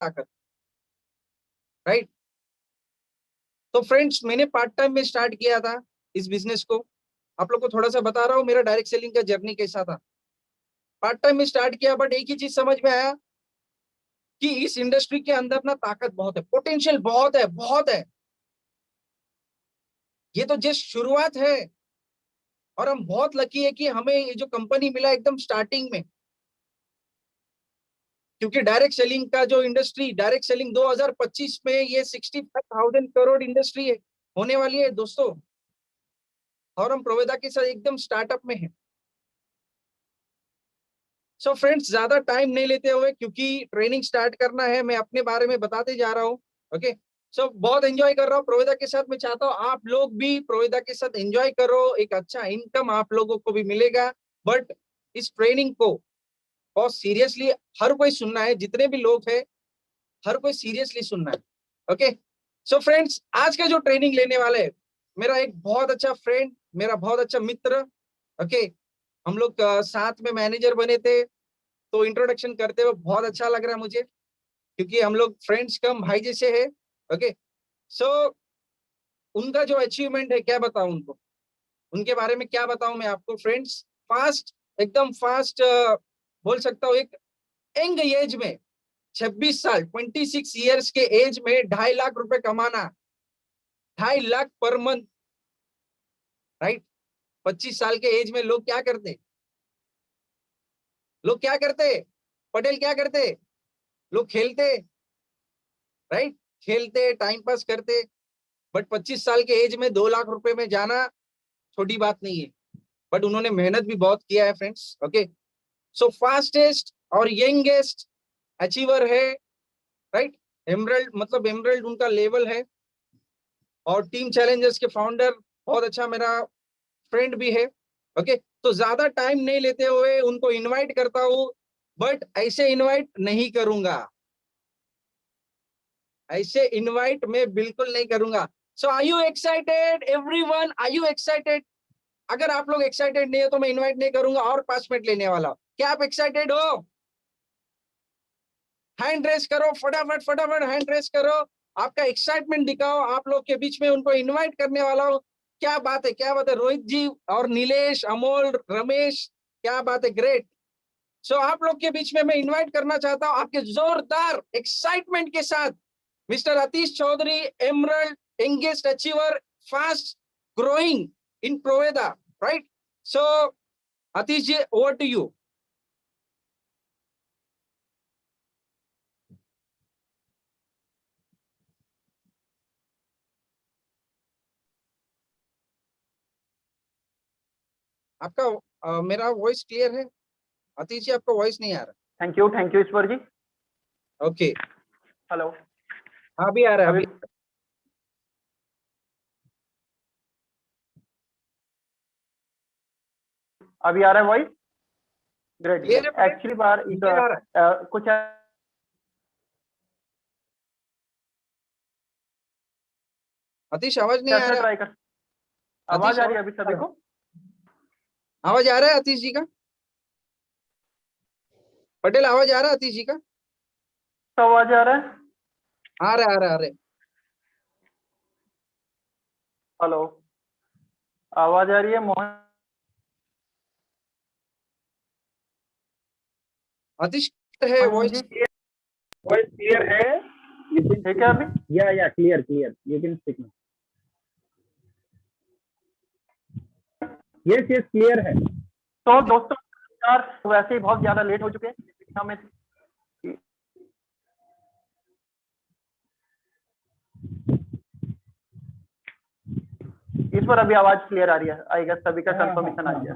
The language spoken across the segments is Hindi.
ताकत, राइट। तो फ्रेंड्स, मैंने पार्ट टाइम में स्टार्ट किया था इस बिजनेस को। आप लोग को थोड़ा सा बता रहा हूँ मेरा डायरेक्ट सेलिंग का जर्नी कैसा था। पार्ट टाइम में स्टार्ट किया, बट एक ही चीज समझ में आया कि इस इंडस्ट्री के अंदर ना ताकत बहुत है, पोटेंशियल बहुत है, बहुत है। ये तो जस्ट शुरुआत है, और हम बहुत लकी है कि हमें ये जो कंपनी मिला एकदम स्टार्टिंग में। क्योंकि डायरेक्ट सेलिंग का जो इंडस्ट्री, डायरेक्ट सेलिंग 2025 में ये 65,000 करोड़ इंडस्ट्री है, होने वाली है दोस्तों। और हम प्रोवेदा के साथ एकदम स्टार्टअप में है। सो फ्रेंड्स, ज्यादा टाइम नहीं लेते हुए, क्योंकि ट्रेनिंग स्टार्ट करना है, मैं अपने बारे में बताते जा रहा हूँ। ओके। सो बहुत एंजॉय कर रहा हूँ प्रोवेदा के साथ। मैं चाहता हूँ आप लोग भी प्रोवेदा के साथ एंजॉय करो, एक अच्छा इनकम आप लोगों को भी मिलेगा। बट इस ट्रेनिंग को बहुत सीरियसली हर कोई सुनना है, जितने भी लोग हैं हर कोई सीरियसली सुनना है। ओके। सो फ्रेंड्स, आज का जो ट्रेनिंग लेने वाले है, मेरा एक बहुत अच्छा फ्रेंड, मेरा बहुत अच्छा मित्र। ओके। हम लोग साथ में मैनेजर बने थे, तो इंट्रोडक्शन करते हुए बहुत अच्छा लग रहा है मुझे, क्योंकि हम लोग फ्रेंड्स कम भाई जैसे है। ओके। सो उनका जो अचीवमेंट है, क्या बताऊं उनको, उनके बारे में क्या बताऊं मैं आपको फ्रेंड्स। फास्ट, एकदम फास्ट बोल सकता हूँ। एक यंग एज में, 26 साल, 26 ईयर्स के एज में 2.5 लाख रुपए कमाना, 2.5 लाख पर मंथ, राइट। 25 साल के एज में लोग क्या करते, लोग क्या करते, पटेल क्या करते, लोग खेलते, राइट, खेलते टाइम पास करते। बट 25 साल के एज में 2 लाख रुपए में जाना छोटी बात नहीं है। बट उन्होंने मेहनत भी बहुत किया है फ्रेंड्स। ओके। सो फास्टेस्ट और यंगेस्ट अचीवर है, राइट। एमरल्ड, मतलब एमरल्ड उनका लेवल है। और टीम चैलेंजर्स के फाउंडर, बहुत अच्छा मेरा फ्रेंड भी है। ओके। तो ज्यादा टाइम नहीं लेते हुए उनको इनवाइट करता हूं। बट ऐसे इनवाइट नहीं करूंगा, ऐसे इनवाइट मैं बिल्कुल नहीं करूंगा। So are you excited everyone, are you excited? अगर आप लोग एक्साइटेड नहीं हो तो मैं इनवाइट नहीं करूंगा और 5 मिनट लेने वाला हूं। क्या आप एक्साइटेड हो? हैंड रेस करो, फटाफट फटाफट हैंड रेस करो। आपका एक्साइटमेंट दिखाओ, आप लोग के बीच में उनको इनवाइट करने वाला हूं। क्या बात है, क्या बात है रोहित जी और नीलेश, अमोल, रमेश, क्या बात है, ग्रेट। सो आप लोग के बीच में मैं इनवाइट करना चाहता हूं आपके जोरदार एक्साइटमेंट के साथ, mister Atish Chaudhary, emerald youngest achiever, fast growing in Proveda, right. So Atish ji, over to you. आपका मेरा वॉइस क्लियर है? अतीश जी, आपका वॉइस नहीं आ रहा। Thank you Ishwar ji. Okay. Hello. हाँ, भी आ रहा है अभी अभी। अभी आ रहा है वॉइस? ग्रेट क्लियर है ग्रेट। फ्रेंड? एक्चुअली बार क्लियर आ रहा है? कुछ अतीश, आवाज नहीं आ ऐसा रहा। ट्राई कर। अतीश, आवाज आ रही है अभी सभी को? आवाज आ रहा है अतीश जी का? पटेल, आवाज आ रहा है अतीश जी का? तो आवाज आ रहा है? आ रहा है, आ रहा है, आ रहा है। हेलो, आवाज आ रही है मोहन? अतीश है मोहन वॉइस? जी Voice clear है? You can ठीक speak है now. अभी? Yeah, clear, clear. You can speak now. Yes, clear है. तो दोस्तों यार, वैसे ही बहुत ज्यादा लेट हो चुके हैं हमें। इस पर अभी आवाज क्लियर आ रही है, आई गेस सभी का कंफर्मेशन आ गया।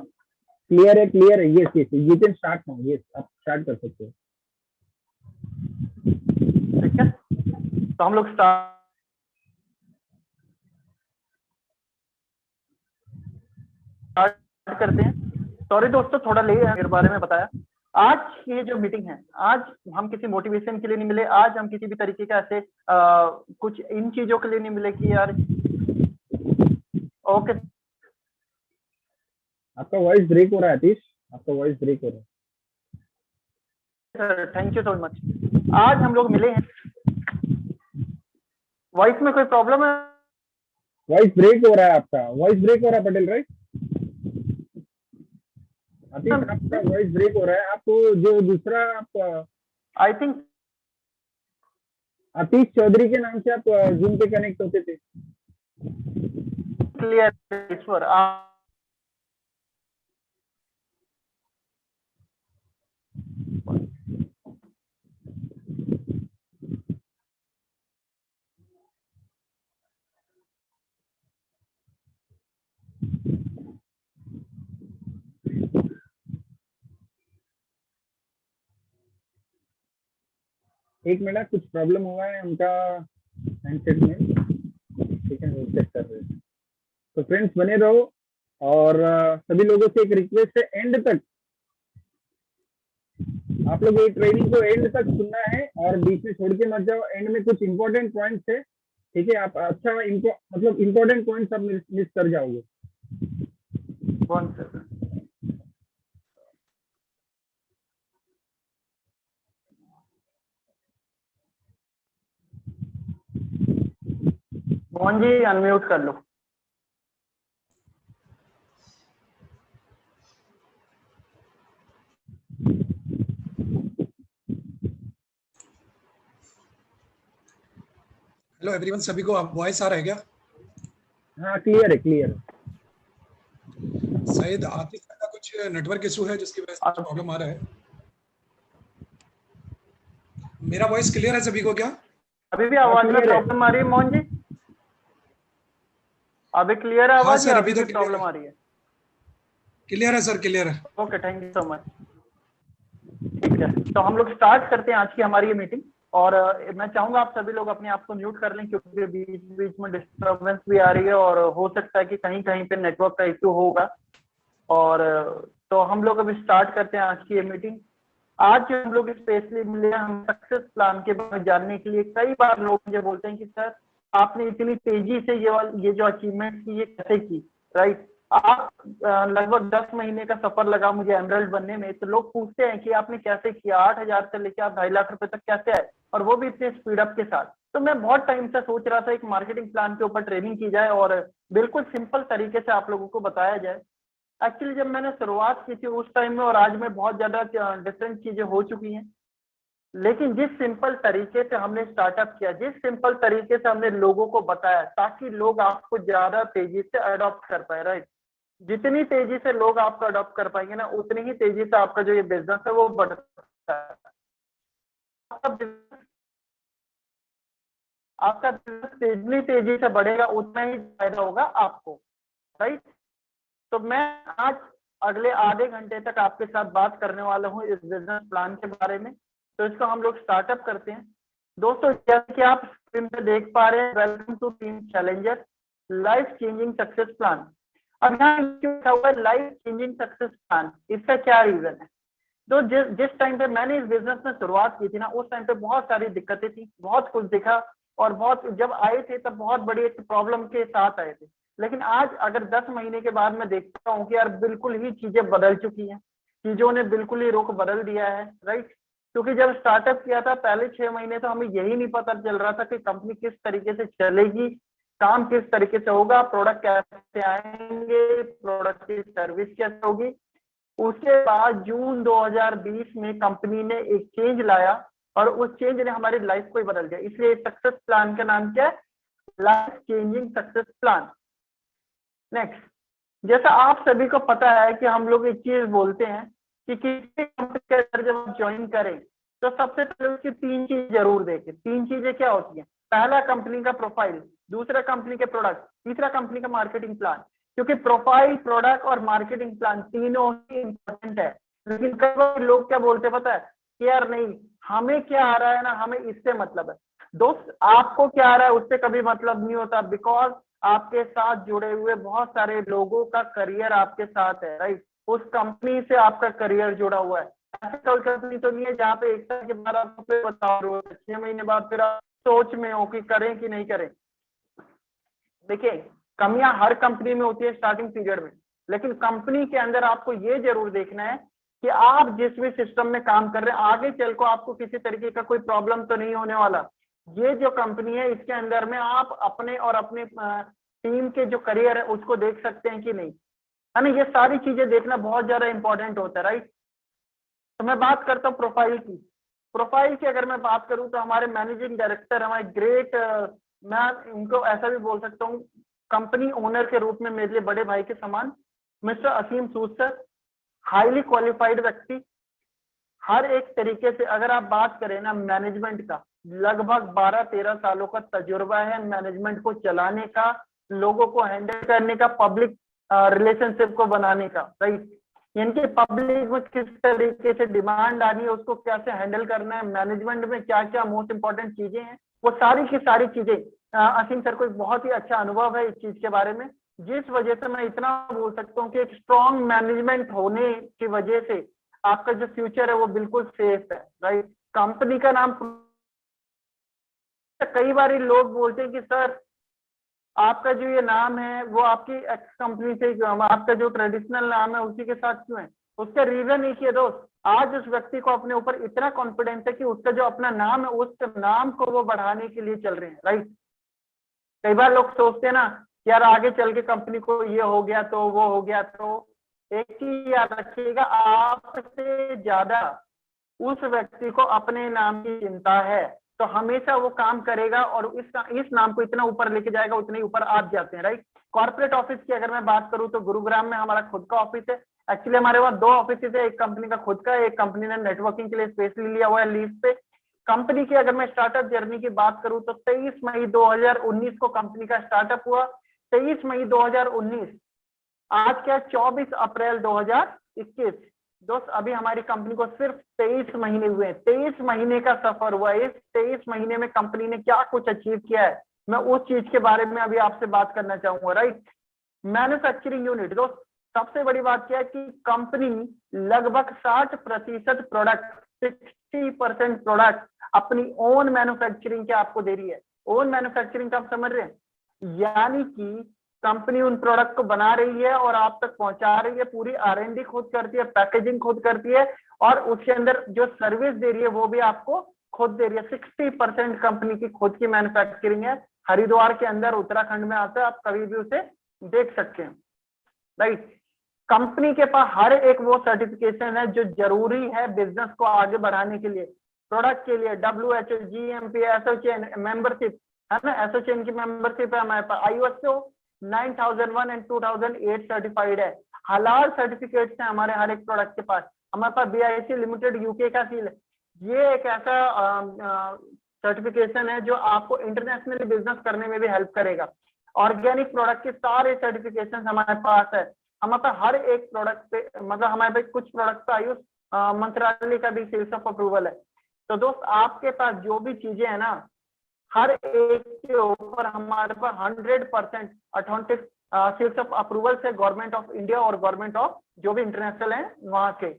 Clear है. Yes. You can start now. Yes, आप start कर सकते हो. ठीक है, तो हम लोग स्टार्ट करते हैं। सॉरी दोस्तों, थोड़ा लेट है, मेरे बारे में बताया। आज ये जो मीटिंग है, आज हम किसी मोटिवेशन के लिए नहीं मिले, आज हम किसी भी तरीके का ऐसे कुछ इन चीजों के लिए नहीं मिले कि यार ओके। आपका वॉइस ब्रेक हो रहा है अतीश, आपका वॉइस ब्रेक हो रहा है. Sir, thank you so much. आज हम लोग मिले हैं, वॉइस में कोई प्रॉब्लम है? वॉइस ब्रेक हो रहा है आपका, वॉइस ब्रेक हो रहा है पटेल, राइट? आतिश आपका वॉइस ब्रेक हो रहा है। आपको जो दूसरा आप आई थिंक आतिश चौधरी के नाम से आप जूम पे कनेक्ट होते थे। क्लियर ईश्वर, एक मिनट, कुछ प्रॉब्लम हुआ है उनका हैंडसेट में, ठीक है, वो चेक कर रहे हैं। तो फ्रेंड्स बने रहो, और सभी लोगों से एक रिक्वेस्ट है, एंड तक आप लोग ये ट्रेनिंग को एंड तक सुनना है और बीच में छोड़ के मत जाओ। एंड में कुछ इंपॉर्टेंट पॉइंट्स है, ठीक है? आप अच्छा मतलब इंपॉर्टेंट पॉइंट्स आप मिस कर जाओगे। One second. Mohan ji unmute कर लो। हेलो एवरीवन, सभी को वॉइस आ रहा है क्या? हाँ, क्लियर है, क्लियर है। शायद आतिश का कुछ नेटवर्क इशू है जिसकी वजह से प्रॉब्लम आ रहा है। मेरा वॉइस क्लियर है सभी को क्या? अभी भी आवाज में प्रॉब्लम आ रही है मोहन जी? अभी क्लियर है आवाज? सर, अभी तो तो प्रॉब्लम आ रही है? क्लियर है सर, क्लियर है। Okay, thank you so much. ठीक है, तो हम लोग स्टार्ट करते हैं आज की हमारी ये मीटिंग। और मैं चाहूंगा आप सभी लोग अपने आप को म्यूट कर लें, क्योंकि बीच बीच में डिस्टर्बेंस भी आ रही है और हो सकता है कि कहीं कहीं पे नेटवर्क का इशू होगा। और तो हम लोग अभी स्टार्ट करते हैं आज की ये मीटिंग। आज जो हम लोग स्पेशली मिले हैं, हम सक्सेस प्लान के बारे में जानने के लिए। कई बार लोग मुझे बोलते हैं कि सर आपने इतनी तेजी से ये जो अचीवमेंट की, ये कैसे की, राइट? आप लगभग 10 महीने का सफर लगा मुझे एमरल्ड बनने में। तो लोग पूछते हैं कि आपने कैसे किया, 8,000 से लेकर आप 2.5 लाख रुपए तक कैसे आए, और वो भी इतने स्पीड अप के साथ। तो मैं बहुत टाइम से सोच रहा था एक मार्केटिंग प्लान के ऊपर ट्रेनिंग की जाए और बिल्कुल सिंपल तरीके से आप लोगों को बताया जाए। एक्चुअली जब मैंने शुरुआत की थी उस टाइम में और आज में बहुत ज्यादा डिफरेंट चीजें हो चुकी हैं। लेकिन जिस सिंपल तरीके से हमने स्टार्टअप किया, जिस सिंपल तरीके से हमने लोगों को बताया, ताकि लोग आपको ज्यादा तेजी से अडॉप्ट कर पाए, राइट? जितनी तेजी से लोग आपको अडॉप्ट कर पाएंगे ना, उतनी ही तेजी से आपका जो ये बिजनेस है वो बढ़ता है। आपका बिजनेस जितनी तेजी से बढ़ेगा उतना ही फायदा होगा आपको, राइट? तो मैं आज अगले आधे घंटे तक आपके साथ बात करने वाला हूँ इस बिजनेस प्लान के बारे में। तो इसको हम लोग स्टार्टअप करते हैं। दोस्तों, जैसे कि आप स्क्रीन पे देख पा रहे हैं, welcome to team challenger life changing success plan. अब यहाँ लिखा हुआ है लाइफ चेंजिंग सक्सेस प्लान। इसका क्या रीजन है? तो जिस टाइम पे मैंने इस बिजनेस में शुरुआत की थी ना, उस टाइम पे बहुत सारी दिक्कतें थी, बहुत कुछ दिखा, और बहुत जब आए थे तब बहुत बड़ी एक प्रॉब्लम के साथ आए थे। लेकिन आज अगर 10 महीने के बाद मैं देखता हूँ कि यार बिल्कुल ही चीजें बदल चुकी हैं, चीजों ने बिल्कुल ही रुख बदल दिया है, राइट? क्योंकि जब स्टार्टअप किया था पहले 6 महीने तो हमें यही नहीं पता चल रहा था कि कंपनी किस तरीके से चलेगी, काम किस तरीके से होगा, प्रोडक्ट कैसे आएंगे, प्रोडक्ट की सर्विस कैसे होगी। उसके बाद जून 2020 में कंपनी ने एक चेंज लाया और उस चेंज ने हमारी लाइफ को ही बदल दिया। इसलिए सक्सेस प्लान का नाम क्या है? Life changing success plan. Next, जैसा आप सभी को पता है कि हम लोग एक चीज बोलते हैं कि किसी कंपनी के अंदर जब आप ज्वाइन करें तो सबसे पहले उसकी 3 चीज जरूर देखें। 3 चीजें क्या होती हैं? पहला कंपनी का प्रोफाइल, दूसरा कंपनी के प्रोडक्ट, तीसरा कंपनी का मार्केटिंग प्लान। क्योंकि प्रोफाइल, प्रोडक्ट और मार्केटिंग प्लान तीनों ही इंपॉर्टेंट है। लेकिन कई बार लोग क्या बोलते हैं पता है कि यार नहीं, हमें क्या आ रहा है ना, हमें इससे मतलब है। दोस्त, आपको क्या आ रहा है उससे कभी मतलब नहीं होता, बिकॉज आपके साथ जुड़े हुए बहुत सारे लोगों का करियर आपके साथ है, राइट? उस कंपनी से आपका करियर जुड़ा हुआ है। ऐसी कोई कंपनी तो नहीं है जहाँ पे 1 साल के बाद आपको फिर बता रहे हो, 6 महीने बाद फिर आप सोच में हो कि करें कि नहीं करें। देखिए, कमियां हर कंपनी में होती है स्टार्टिंग पीरियड में, लेकिन कंपनी के अंदर आपको ये जरूर देखना है कि आप जिस भी सिस्टम में काम कर रहे हैं आगे चल को आपको किसी तरीके का कोई प्रॉब्लम तो नहीं होने वाला। ये जो कंपनी है इसके अंदर में आप अपने और अपने टीम के जो करियर है उसको देख सकते हैं कि नहीं, है ना। ये सारी चीजें देखना बहुत ज्यादा इंपॉर्टेंट होता है, राइट। तो मैं बात करता हूँ प्रोफाइल की। प्रोफाइल की अगर मैं बात करूं तो हमारे मैनेजिंग डायरेक्टर, हमारे ग्रेट, मैं उनको ऐसा भी बोल सकता हूँ कंपनी ओनर के रूप में मेरे लिए बड़े भाई के समान, मिस्टर असीम सूद सर, हाईली क्वालिफाइड व्यक्ति। हर एक तरीके से अगर आप बात करें ना मैनेजमेंट का, लगभग 12-13 सालों का तजुर्बा है मैनेजमेंट को चलाने का, लोगों को हैंडल करने का, पब्लिक रिलेशनशिप को बनाने का, राइट। इनके पब्लिक में किस तरीके से डिमांड आनी है उसको कैसे हैंडल करना है, मैनेजमेंट में क्या क्या मोस्ट इंपॉर्टेंट चीजें हैं, वो सारी की सारी चीजें असीम सर को एक बहुत ही अच्छा अनुभव है इस चीज के बारे में, जिस वजह से मैं इतना बोल सकता हूँ कि एक स्ट्रॉन्ग मैनेजमेंट होने की वजह से आपका जो फ्यूचर है वो बिल्कुल सेफ है, राइट। कंपनी का नाम, कई बार लोग बोलते हैं कि सर आपका जो ये नाम है वो आपकी एक्स कंपनी से, आपका जो ट्रेडिशनल नाम है उसी के साथ क्यों है। उसका रीजन एक ही है दोस्त, आज उस व्यक्ति को अपने ऊपर इतना कॉन्फिडेंस है कि उसका जो अपना नाम है उस नाम को वो बढ़ाने के लिए चल रहे हैं, राइट। कई बार लोग सोचते हैं ना यार आगे चल के कंपनी को ये हो गया तो वो हो गया, तो एक चीज याद रखिएगा, आपसे ज्यादा उस व्यक्ति को अपने नाम की चिंता है तो हमेशा वो काम करेगा और इस नाम को इतना ऊपर लेके जाएगा उतने ऊपर आप जाते हैं, राइट। कॉर्पोरेट ऑफिस की अगर मैं बात करूं तो गुरुग्राम में हमारा खुद का ऑफिस है। एक्चुअली हमारे वहाँ 2 ऑफिस है, एक कंपनी का खुद का, एक कंपनी ने नेटवर्किंग के लिए स्पेशली लिया हुआ है लीज पे। कंपनी की अगर मैं स्टार्टअप जर्नी की बात करूं तो 23 मई 2019 को कंपनी का स्टार्टअप हुआ। 23 मई 2019, आज क्या 24 अप्रैल 2021 दोस्त, अभी हमारी कंपनी को सिर्फ 23 महीने हुए हैं। 23 महीने का सफर हुआ है। इस 23 महीने में कंपनी ने क्या कुछ अचीव किया है मैं उस चीज के बारे में अभी आपसे बात करना चाहूंगा, राइट। मैन्युफैक्चरिंग यूनिट दोस्त, सबसे बड़ी बात क्या है कि कंपनी लगभग 60% प्रोडक्ट, 60% प्रोडक्ट अपनी ओन मैन्युफैक्चरिंग के आपको दे रही है। ओन मैन्युफैक्चरिंग का आप समझ रहे हैं, यानी कि कंपनी उन प्रोडक्ट को बना रही है और आप तक पहुंचा रही है, पूरी R&D खुद करती है, पैकेजिंग खुद करती है और उसके अंदर जो सर्विस दे रही है वो भी आपको खुद दे रही है। 60% कंपनी की खुद की मैन्युफैक्चरिंग है। हरिद्वार के अंदर उत्तराखंड में आता है, आप कभी भी उसे देख सकते हैं, राइट। कंपनी के पास हर एक वो सर्टिफिकेशन है जो जरूरी है बिजनेस को आगे बढ़ाने के लिए, प्रोडक्ट के लिए, WHO, GMP, एसोचेन मेंबरशिप है ना, एसोचेन की मेंबरशिप है हमारे पास, ISO 9001 एंड 2008 सर्टिफाइड है। हलाल सर्टिफिकेट्स हैं हमारे हर एक प्रोडक्ट के पास। हमारे पास BIC लिमिटेड UK का सील है। ये एक ऐसा सर्टिफिकेशन है जो आपको इंटरनेशनली बिजनेस करने में भी हेल्प करेगा। ऑर्गेनिक प्रोडक्ट के सारे सर्टिफिकेशन हमारे पास है। हमारे पास हर एक प्रोडक्ट पे, मतलब हमारे पास कुछ प्रोडक्ट पे आयुष मंत्रालय का भी सील्स ऑफ अप्रूवल है। तो दोस्त आपके पास जो भी चीजें है ना, हर एक के ऊपर हमारे पास 100% ऑथेंटिक सील्स ऑफ अप्रूवल से गवर्नमेंट ऑफ इंडिया और गवर्नमेंट ऑफ जो भी इंटरनेशनल है वहां के।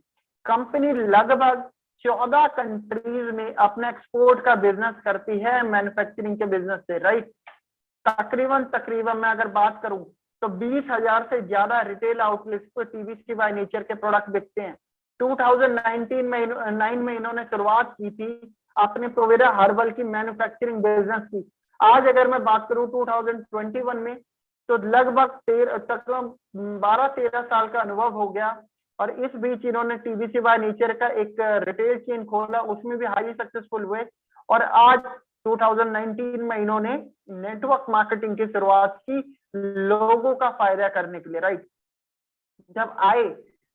कंपनी लगभग 14 कंट्रीज में अपने एक्सपोर्ट का बिजनेस करती है मैन्युफैक्चरिंग के बिजनेस से, राइट। तकरीबन मैं अगर बात करूं तो 20,000 से ज्यादा रिटेल आउटलेट्स पर TVC बाय नेचर के प्रोडक्ट बिकते हैं। 2019 में 9 में इन्होंने शुरुआत की थी अपने प्रोवेरा हर्बल की मैन्युफैक्चरिंग बिजनेस की। आज अगर मैं बात करूं 2021 में तो लगभग 12-13 साल का अनुभव हो गया और इस बीच इन्होंने TVC बाय नेचर का एक रिटेल चेन खोला, उसमें भी हाईली सक्सेसफुल हुए और आज 2019 में इन्होंने नेटवर्क मार्केटिंग की शुरुआत की लोगों का फायदा करने के लिए, राइट। जब आए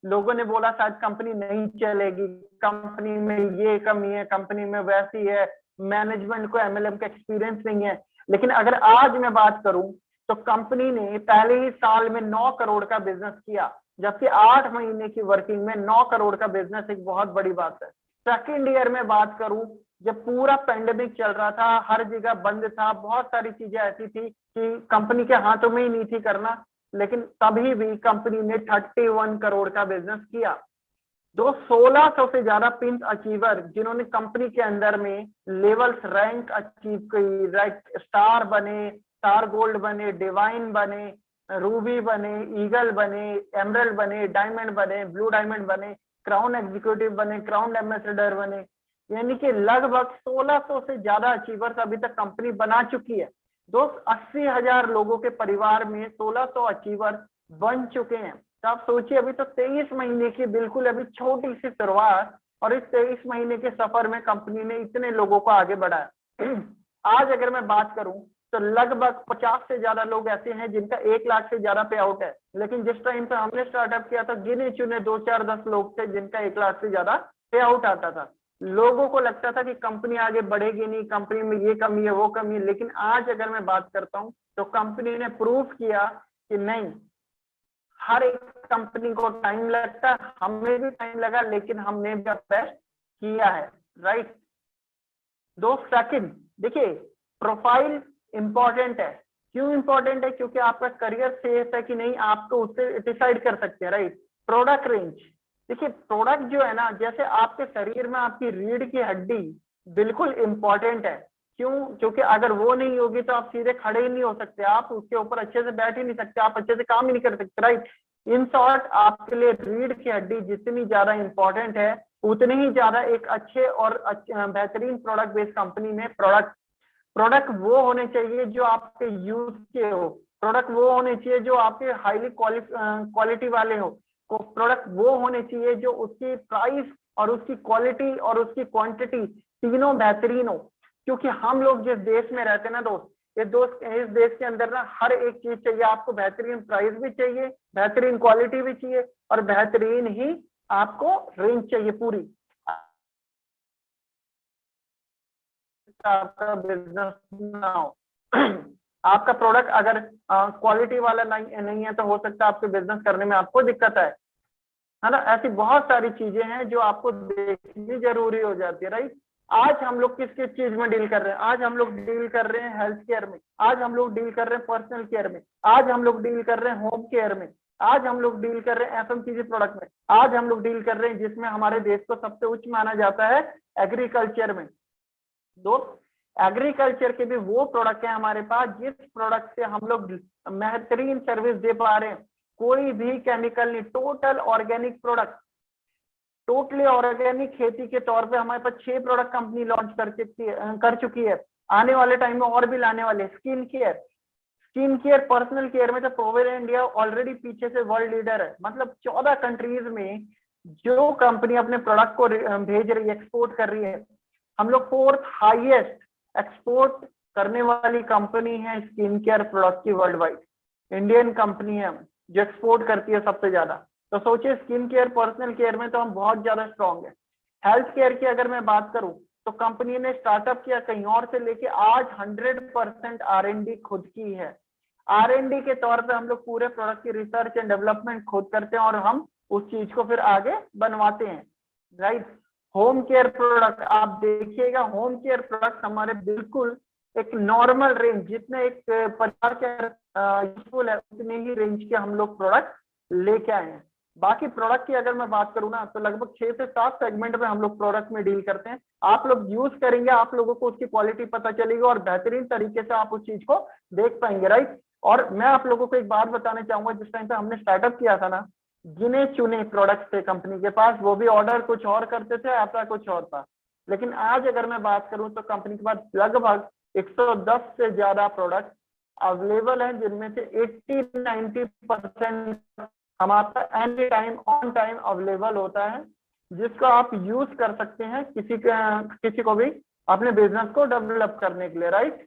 लोगों ने बोला शायद कंपनी नहीं चलेगी, कंपनी में ये कमी है, कंपनी में वैसी है, मैनेजमेंट को MLM का एक्सपीरियंस नहीं है। लेकिन अगर आज मैं बात करूं तो कंपनी ने पहले ही साल में 9 करोड़ का बिजनेस किया, जबकि 8 महीने की वर्किंग में 9 करोड़ का बिजनेस एक बहुत बड़ी बात है। सेकेंड ईयर में बात करूं, जब पूरा पेंडेमिक चल रहा था, हर जगह बंद था, बहुत सारी चीजें ऐसी थी कि कंपनी के हाथों में ही नहीं थी करना, लेकिन तभी भी कंपनी ने 31 करोड़ का बिजनेस किया। 1600 से ज्यादा पिंक अचीवर जिन्होंने कंपनी के अंदर में लेवल्स रैंक अचीव की, राइट, स्टार बने, स्टार गोल्ड बने, डिवाइन बने, रूबी बने, ईगल बने, एमरल्ड बने, डायमंड बने, ब्लू डायमंड बने, क्राउन एग्जीक्यूटिव बने, क्राउन एम्बेसडर बने, यानी कि लगभग 1600 से ज्यादा अचीवर्स अभी तक कंपनी बना चुकी है। दोस्त 80,000 लोगों के परिवार में 1600 अचीवर बन चुके हैं। तो आप सोचिए, अभी तो 23 महीने की बिल्कुल अभी छोटी सी शुरुआत, और इस 23 महीने के सफर में कंपनी ने इतने लोगों को आगे बढ़ाया। आज अगर मैं बात करूं तो लगभग 50 से ज्यादा लोग ऐसे हैं जिनका 1 लाख से ज्यादा पे आउट है, लेकिन जिस टाइम पे हमने स्टार्टअप किया था गिने चुने 2 4 10 लोग थे जिनका 1 लाख से ज्यादा पे आउट आता था। लोगों को लगता था कि कंपनी आगे बढ़ेगी नहीं, कंपनी में ये कमी है वो कमी है, लेकिन आज अगर मैं बात करता हूं तो कंपनी ने प्रूव किया कि नहीं, हर एक कंपनी को टाइम लगता है, हमें भी टाइम लगा, लेकिन हमने भी बेस्ट किया है, राइट। दोस्त सेकंड देखिए, प्रोफाइल इंपॉर्टेंट है। क्यों इंपॉर्टेंट है? क्योंकि आपका करियर सेफ है कि नहीं आप तो उससे डिसाइड कर सकते हैं, राइट। प्रोडक्ट रेंज, देखिए प्रोडक्ट जो है ना, जैसे आपके शरीर में आपकी रीढ़ की हड्डी बिल्कुल इंपॉर्टेंट है। क्यों? क्योंकि अगर वो नहीं होगी तो आप सीधे खड़े ही नहीं हो सकते, आप उसके ऊपर अच्छे से बैठ ही नहीं सकते, आप अच्छे से काम ही नहीं कर सकते, राइट। इन शॉर्ट, आपके लिए रीढ़ की हड्डी जितनी ज्यादा इंपॉर्टेंट है, उतनी ही ज्यादा एक अच्छे और बेहतरीन प्रोडक्ट बेस्ड कंपनी में प्रोडक्ट वो होने चाहिए जो आपके यूज के हो, प्रोडक्ट वो होने चाहिए जो आपके हाईली क्वालिटी वाले हो, प्रोडक्ट वो होने चाहिए जो उसकी प्राइस और उसकी क्वालिटी और उसकी क्वांटिटी तीनों बेहतरीन हो। क्योंकि हम लोग जिस देश में रहते हैं ना दोस्त, इस देश के अंदर ना हर एक चीज चाहिए आपको, बेहतरीन प्राइस भी चाहिए, बेहतरीन क्वालिटी भी चाहिए, और बेहतरीन ही आपको रेंज चाहिए पूरी। आपका बिजनेस ना हो, आपका प्रोडक्ट अगर क्वालिटी वाला नहीं है तो हो सकता है आपके बिजनेस करने में आपको दिक्कत है ना। ऐसी बहुत सारी चीजें हैं जो आपको देखनी जरूरी हो जाती है, राइट। आज हम लोग किस किस चीज में डील कर रहे हैं? आज हम लोग डील कर रहे हैं हेल्थ केयर में, आज हम लोग डील कर रहे हैं पर्सनल केयर में, आज हम लोग डील कर रहे हैं होम केयर में, आज हम लोग डील कर रहे हैं एफएमसीजी प्रोडक्ट में, आज हम लोग डील कर रहे हैं जिसमें हमारे देश को सबसे उच्च माना जाता है एग्रीकल्चर में। दोस्त एग्रीकल्चर के भी वो प्रोडक्ट है हमारे पास जिस प्रोडक्ट से हम लोग बेहतरीन सर्विस दे पा रहे हैं, कोई भी केमिकल नहीं, total organic product, totally organic खेती के तौर पे हमारे पास 6 प्रोडक्ट कंपनी लॉन्च कर चुकी है, आने वाले टाइम में और भी लाने वाले। स्किन केयर पर्सनल केयर में तो प्रोवेरा इंडिया ऑलरेडी पीछे से वर्ल्ड लीडर है, मतलब 14 कंट्रीज में जो कंपनी अपने प्रोडक्ट को भेज रही है, एक्सपोर्ट कर रही है, हम लोग 4th हाईएस्ट एक्सपोर्ट करने वाली कंपनी है स्किन केयर प्रोडक्ट की वर्ल्ड वाइड। इंडियन कंपनी है जो एक्सपोर्ट करती है सबसे ज्यादा। तो सोचिए, स्किन केयर पर्सनल केयर में तो हम बहुत ज्यादा स्ट्रॉन्ग है। हेल्थ केयर की अगर मैं बात करूं तो कंपनी ने स्टार्टअप किया कहीं और से लेके आज 100% R&D खुद की है। R&D के तौर पे हम लोग पूरे प्रोडक्ट की रिसर्च एंड डेवलपमेंट खुद करते हैं और हम उस चीज को फिर आगे बनवाते हैं, राइट। होम केयर प्रोडक्ट आप देखिएगा, होम केयर प्रोडक्ट हमारे बिल्कुल एक नॉर्मल रेंज, जितने एक परिवार के यूजफुल है उतने ही रेंज के हम लोग प्रोडक्ट लेके आए हैं। बाकी प्रोडक्ट की अगर मैं बात करूँ ना तो लगभग 6 से 7 सेगमेंट में हम लोग प्रोडक्ट में डील करते हैं। आप लोग यूज करेंगे, आप लोगों को उसकी क्वालिटी पता चलेगी और बेहतरीन तरीके से आप उस चीज को देख पाएंगे, राइट। और मैं आप लोगों को एक बात बताना चाहूंगा, जिस टाइम पे हमने स्टार्टअप किया था ना, गिने चुने प्रोडक्ट थे कंपनी के पास, वो भी ऑर्डर कुछ और करते थे, आता कुछ और था। लेकिन आज अगर मैं बात करूं तो कंपनी के पास लगभग 110 से ज्यादा प्रोडक्ट अवेलेबल हैं, जिनमें से 80-90% हमारा any time on time available होता है, जिसको आप यूज कर सकते हैं किसी को भी अपने बिजनेस को डेवलप करने के लिए, राइट।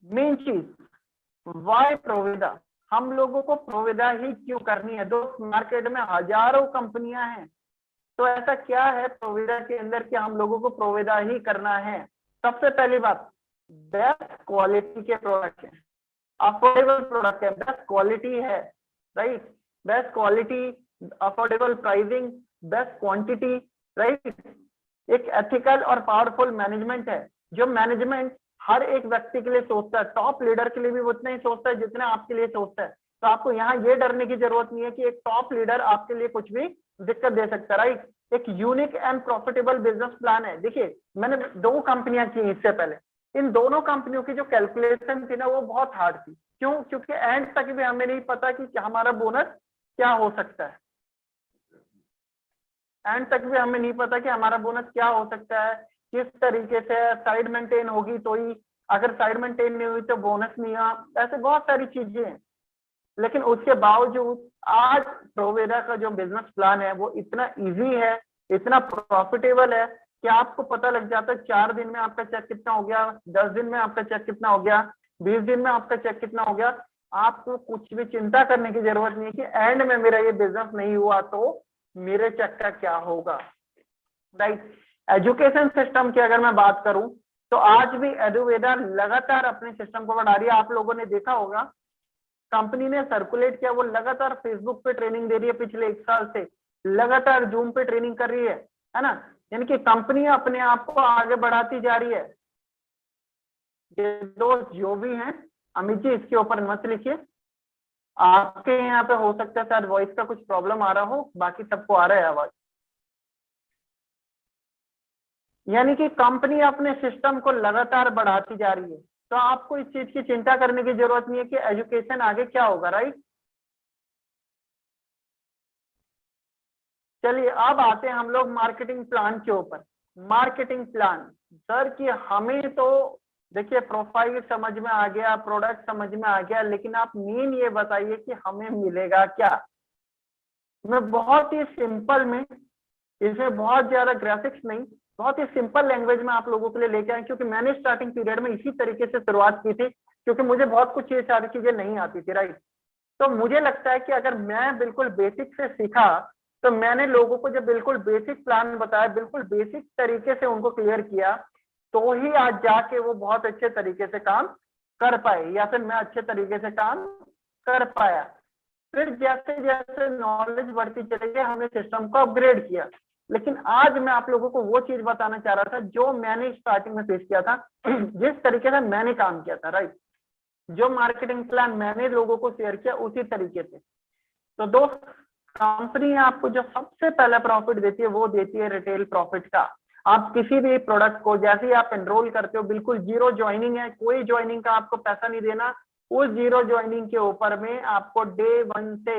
मेन चीज, वाई प्रोविदा, हम लोगों को प्रोविदा ही क्यों करनी है? दोस्त मार्केट में हजारों कंपनियां हैं, तो ऐसा क्या है प्रोविदा के अंदर कि हम लोगों को प्रोविदा ही करना है? सबसे पहली बात, बेस्ट क्वालिटी के प्रोडक्ट है, अफोर्डेबल प्रोडक्ट है, बेस्ट क्वालिटी है, right. Best quality, affordable pricing, best quantity, right. एक एथिकल और पावरफुल मैनेजमेंट है, जो मैनेजमेंट हर एक व्यक्ति के लिए सोचता है, टॉप लीडर के लिए भी उतना ही सोचता है जितना आपके लिए सोचता है। तो आपको यहाँ ये डरने की जरूरत नहीं है कि एक टॉप लीडर आपके लिए कुछ भी दिक्कत दे सकता है, राइट। एक unique and profitable business plan है। देखिए, मैंने 2 कंपनियां की इससे पहले, इन दोनों कंपनियों की जो कैलकुलेशन थी ना वो बहुत हार्ड थी। क्यों? क्योंकि एंड तक भी हमें नहीं पता कि हमारा बोनस क्या हो सकता है। एंड तक भी हमें नहीं पता कि हमारा बोनस क्या हो सकता है, किस तरीके से साइड मेंटेन होगी तो ही, अगर साइड मेंटेन नहीं हुई तो बोनस नहीं आ, ऐसे बहुत सारी चीजें हैं। लेकिन उसके बावजूद आज प्रोवेदा का जो बिजनेस प्लान है वो इतना इजी है, इतना प्रॉफिटेबल है कि आपको पता लग जाता है 4 दिन में आपका चेक कितना हो गया, 10 दिन में आपका चेक कितना हो गया, 20 दिन में आपका चेक कितना हो गया। आपको कुछ भी चिंता करने की जरूरत नहीं है कि एंड में मेरा ये बिजनेस नहीं हुआ तो मेरे चेक का क्या होगा, राइट। एजुकेशन सिस्टम की अगर मैं बात करूं तो आज भी एडुवेदा लगातार अपने सिस्टम को बढ़ा रही है। आप लोगों ने देखा होगा कंपनी ने सर्कुलेट किया, वो लगातार फेसबुक पे ट्रेनिंग दे रही है, पिछले 1 साल से लगातार जूम पे ट्रेनिंग कर रही है ना। यानी कि कंपनी अपने आप को आगे बढ़ाती जा रही है। ये दोस्त जो भी हैं, अमित जी इसके ऊपर मत लिखिए, आपके यहाँ पे हो सकता है शायद वॉइस का कुछ प्रॉब्लम आ रहा हो, बाकी सबको आ रहा है आवाज। यानी कि कंपनी अपने सिस्टम को लगातार बढ़ाती जा रही है, तो आपको इस चीज की चिंता करने की जरूरत नहीं है कि एजुकेशन आगे क्या होगा, राइट। चलिए अब आते हैं हम लोग मार्केटिंग प्लान के ऊपर। मार्केटिंग प्लान सर कि हमें तो देखिए प्रोफाइल समझ में आ गया, प्रोडक्ट समझ में आ गया, लेकिन आप मेन ये बताइए कि हमें मिलेगा क्या। मैं बहुत ही सिंपल में, इसमें बहुत ज्यादा ग्राफिक्स नहीं, बहुत ही सिंपल लैंग्वेज में आप लोगों के लिए लेके आए, क्योंकि मैंने स्टार्टिंग पीरियड में इसी तरीके से शुरुआत की थी, क्योंकि मुझे बहुत कुछ ये सारी चीजें नहीं आती थी, राइट। तो मुझे लगता है कि अगर मैं बिल्कुल बेसिक से सीखा, तो मैंने लोगों को जब बिल्कुल बेसिक प्लान बताया, बिल्कुल बेसिक तरीके से उनको क्लियर किया, तो ही आज जाके वो बहुत अच्छे तरीके से काम कर पाए, या फिर मैं अच्छे तरीके से काम कर पाया। फिर जैसे जैसे नॉलेज बढ़ती चली गई, हमने सिस्टम को अपग्रेड किया। लेकिन आज मैं आप लोगों को वो चीज बताना चाह रहा था जो मैंने स्टार्टिंग में फेस किया था, जिस तरीके से मैंने काम किया था, राइट। जो मार्केटिंग प्लान मैंने लोगों को शेयर किया उसी तरीके से। तो दोस्त, कंपनी आपको जो सबसे पहले प्रॉफिट देती है वो देती है रिटेल प्रॉफिट का। आप किसी भी प्रोडक्ट को जैसे ही आप एनरोल करते हो, बिल्कुल जीरो ज्वाइनिंग है, कोई ज्वाइनिंग का आपको पैसा नहीं देना। उस जीरो ज्वाइनिंग के ऊपर में आपको डे 1 से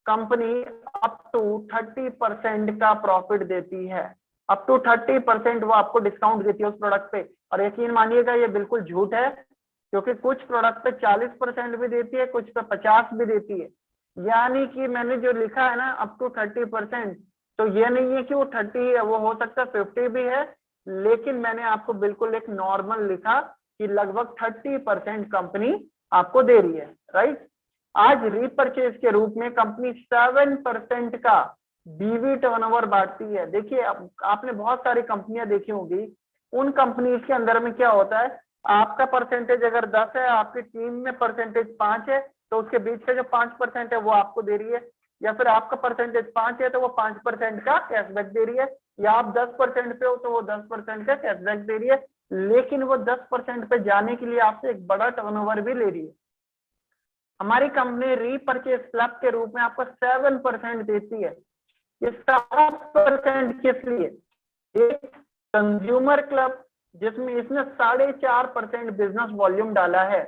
कंपनी अप टू 30% का प्रॉफिट देती है। अप टू 30% वो आपको डिस्काउंट देती है उस प्रोडक्ट पे। और यकीन मानिएगा ये बिल्कुल झूठ है, क्योंकि कुछ प्रोडक्ट पे 40% भी देती है, कुछ पे 50 भी देती है। यानी कि मैंने जो लिखा है ना अप टू 30%, तो ये नहीं है कि वो 30 है, वो हो सकता है 50 भी है, लेकिन मैंने आपको बिल्कुल एक नॉर्मल लिखा कि लगभग 30% कंपनी आपको दे रही है, राइट। आज रीपरचेज के रूप में कंपनी 7% का बीवी टर्नओवर बांटती है। देखिए आपने बहुत सारी कंपनियां देखी होंगी, उन कंपनीज के अंदर में क्या होता है, आपका परसेंटेज अगर 10 है, आपकी टीम में परसेंटेज 5 है, तो उसके बीच का जो 5% है वो आपको दे रही है। या फिर आपका परसेंटेज 5 है तो वो 5% का कैशबैक दे रही है, या आप 10% पे हो तो वो 10% का कैशबैक दे रही है। लेकिन वो 10% पे जाने के लिए आपसे एक बड़ा टर्नओवर भी ले रही है। हमारी कंपनी रीपरचेज क्लब के रूप में आपको 7% देती है। ये 7% किस लिए? एक कंज्यूमर क्लब जिसमें इसने 4.5% बिजनेस वॉल्यूम डाला है,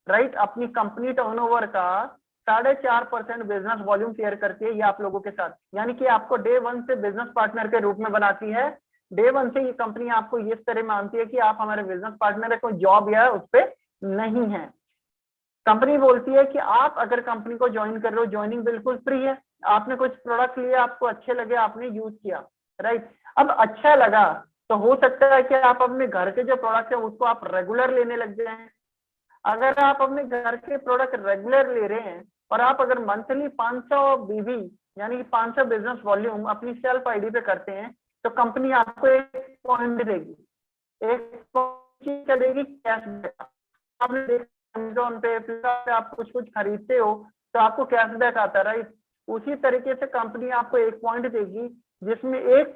राइट। अपनी कंपनी टर्नओवर का 4.5% बिजनेस वॉल्यूम शेयर करती है ये आप लोगों के साथ। यानी कि आपको डे 1 से बिजनेस पार्टनर के रूप में बनाती है। डे 1 से ये कंपनी आपको इस तरह मानती है कि आप हमारे बिजनेस पार्टनर है, कोई जॉब या उस पर नहीं है। कंपनी बोलती है कि आप अगर कंपनी को ज्वाइन कर रहे हो, ज्वाइनिंग बिल्कुल फ्री है। आपने कुछ प्रोडक्ट लिए, आपको अच्छे लगे, आपने यूज किया, राइट। अब अच्छा लगा तो हो सकता है कि आप अपने घर के जो प्रोडक्ट है उसको आप रेगुलर लेने लग जाएं। अगर आप अपने घर के प्रोडक्ट रेगुलर ले रहे हैं और आप अगर मंथली 500 बीवी यानी कि 500 बिजनेस वॉल्यूम अपनी सेल्फ आईडी पे करते हैं, तो कंपनी आपको 1 पॉइंट देगी। 1 पॉइंट क्या देगी? कैशबैक। आपने देखा अमेज़न पे, फ्लिपकार्ट पे आप कुछ खरीदते हो तो आपको कैशबैक आता है, राइट। उसी तरीके से कंपनी आपको 1 पॉइंट देगी, जिसमें एक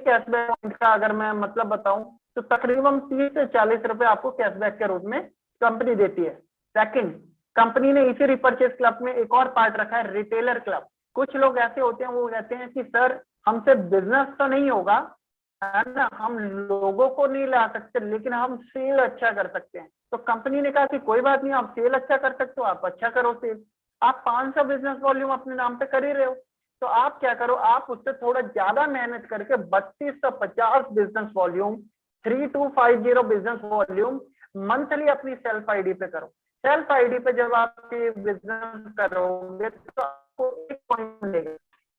कैशबैक पॉइंट का अगर मैं मतलब बताऊं तो तकरीबन 30 से 40 रुपए आपको कैशबैक के रूप में कंपनी देती है। सेकंड, कंपनी ने इसी रिपर्चेज क्लब में एक और पार्ट रखा है, रिटेलर क्लब। कुछ लोग ऐसे होते हैं, वो कहते हैं कि सर हमसे बिजनेस तो नहीं होगा, है ना, हम लोगों को नहीं ला सकते, लेकिन हम सेल अच्छा कर सकते हैं। तो कंपनी ने कहा कि कोई बात नहीं, आप सेल अच्छा कर सकते हो, आप अच्छा करो सेल। आप 500 बिजनेस वॉल्यूम अपने नाम पे कर ही रहे हो, तो आप क्या करो, आप उससे थोड़ा ज्यादा मेहनत करके 3250 business volume, 3250 business volume monthly अपनी सेल्फ आईडी पे करो। सेल्फ आईडी पे जब आप ये बिजनेस करोगे तो आपको एक पॉइंट मिलेगा,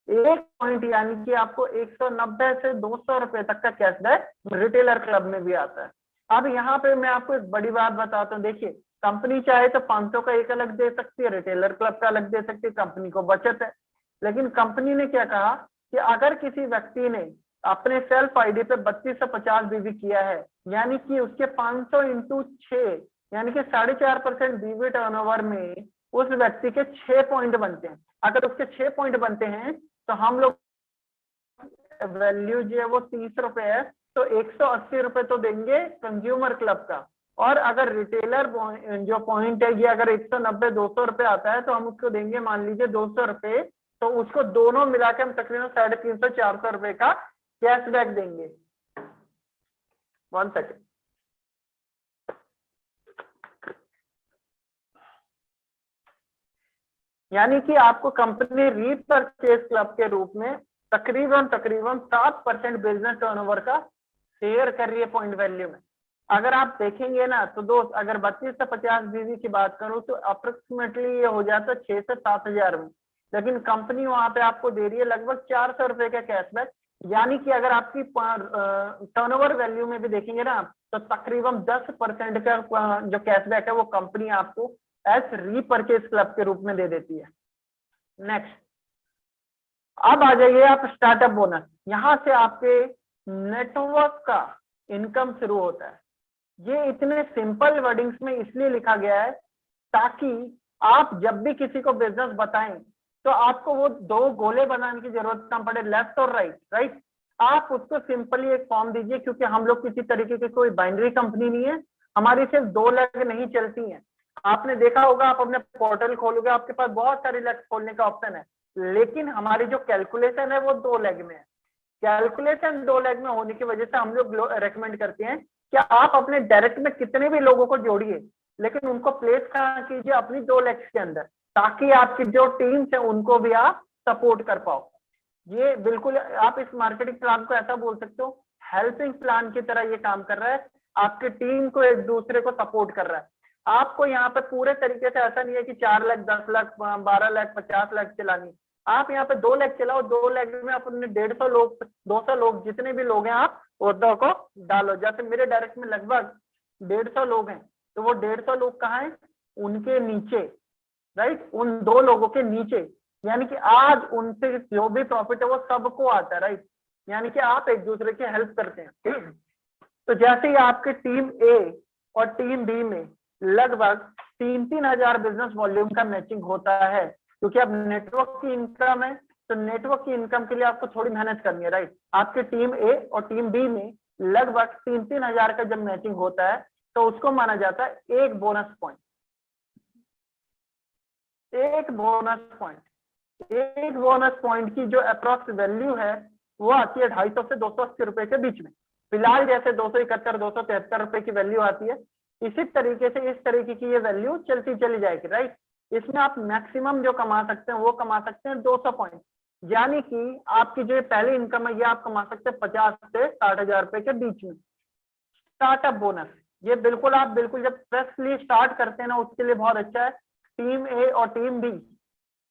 एक पॉइंट, यानी कि आपको 190 से 200 रुपए तक का कैशबैक रिटेलर क्लब में भी आता है। अब यहाँ पे मैं आपको एक बड़ी बात बताता हूँ, देखिए कंपनी चाहे तो 500 का एक अलग दे सकती है, रिटेलर क्लब का अलग दे सकती है, कंपनी को बचत है। लेकिन कंपनी ने क्या कहा कि अगर किसी व्यक्ति ने अपने सेल्फ आईडी पे 3250 बीवी किया है, यानी कि उसके 500 इंटू 6 यानी कि 4.5% बीवी टर्नओवर में उस व्यक्ति के 6 पॉइंट बनते हैं। अगर उसके 6 पॉइंट बनते हैं तो हम लोग वैल्यू जो है वो 30 रुपए है, तो 180 रुपए तो देंगे कंज्यूमर क्लब का। और अगर रिटेलर जो पॉइंट है ये अगर 190 200 रुपए आता है तो हम उसको देंगे मान लीजिए 200 रुपए, तो उसको दोनों मिला के हम तकरीबन 350 400 रुपए का कैशबैक देंगे। 1 सेकेंड। यानी कि आपको कंपनी रीपरचेज क्लब के रूप में तकरीबन 7% बिजनेस टर्नओवर का शेयर कर रही है पॉइंट वैल्यू में। अगर आप देखेंगे ना तो दोस्त, अगर 32 से 50 बीवी की बात करूं तो अप्रोक्सीमेटली ये हो जाता है 6 से 7 हजार में, लेकिन कंपनी वहां पे आपको दे रही है लगभग 400 रुपए का कैशबैक। यानी कि अगर आपकी टर्नओवर वैल्यू में भी देखेंगे ना तो तकरीबन 10% का जो कैशबैक है वो कंपनी आपको एज रीपरचेज क्लब के रूप में दे देती है। नेक्स्ट, अब आ जाइए आप स्टार्टअप बोनस। यहां से आपके नेटवर्क का इनकम शुरू होता है। ये इतने सिंपल वर्डिंग्स में इसलिए लिखा गया है ताकि आप जब भी किसी को बिजनेस बताएं तो आपको वो 2 गोले बनाने की जरूरत ना पड़े, लेफ्ट और राइट। आप उसको सिंपली एक फॉर्म दीजिए, क्योंकि हम लोग किसी तरीके की कोई बाइनरी कंपनी नहीं है, हमारी सिर्फ 2 लेग नहीं चलती हैं। आपने देखा होगा, आप अपने पोर्टल खोलोगे आपके पास बहुत सारी लेग खोलने का ऑप्शन है, लेकिन हमारी जो कैलकुलेशन है वो 2 लेग में है। कैलकुलेशन 2 लेग में होने की वजह से हम लोग रेकमेंड करते हैं कि आप अपने डायरेक्ट में कितने भी लोगों को जोड़िए, लेकिन उनको प्लेस कहाँ कीजिए, अपनी 2 लेग्स के अंदर, ताकि आपकी जो टीम्स है उनको भी आप सपोर्ट कर पाओ। ये बिल्कुल आप इस मार्केटिंग प्लान को ऐसा बोल सकते हो, हेल्पिंग प्लान की तरह ये काम कर रहा है, आपकी टीम को एक दूसरे को सपोर्ट कर रहा है। आपको यहाँ पे पूरे तरीके से ऐसा नहीं है कि 4 लाख 10 लाख 12 लाख 50 लाख चलानी, आप यहाँ पे 2 लाख चलाओ, 2 लाख में आप अपने 150 लोग 200 लोग जितने भी लोग हैं आप उद्योग को डालो। जैसे मेरे डायरेक्ट में लगभग 150 लोग हैं, तो वो 150 लोग कहाँ हैं, उनके नीचे, राइट, उन 2 लोगों के नीचे, यानी कि आज उनसे जो भी प्रॉफिट है वो सबको आता है, राइट, यानी कि आप एक दूसरे की हेल्प करते हैं। तो जैसे ही आपके टीम ए और टीम बी में लगभग 3-3 हजार बिजनेस वॉल्यूम का मैचिंग होता है, क्योंकि अब नेटवर्क की इनकम है, तो नेटवर्क की इनकम के लिए आपको थोड़ी मेहनत करनी है, राइट। आपके टीम ए और टीम बी में लगभग 3-3 हजार का जब मैचिंग होता है तो उसको माना जाता है एक बोनस पॉइंट। एक बोनस पॉइंट की जो अप्रॉक्स वैल्यू है वो आती है 250 से 280 रुपए के बीच में। फिलहाल जैसे 271 273 रुपए की वैल्यू आती है, इसी तरीके से इस तरीके की ये वैल्यू चलती चली जाएगी, राइट। इसमें आप मैक्सिमम जो कमा सकते हैं वो कमा सकते हैं 200 पॉइंट, यानी कि आपकी जो पहली इनकम है ये आप कमा सकते हैं 50 से 60 हजार रुपए के बीच में। स्टार्टअप बोनस, ये बिल्कुल आप बिल्कुल जब फ्रेशली स्टार्ट करते हैं ना उसके लिए बहुत अच्छा है। टीम ए और टीम बी,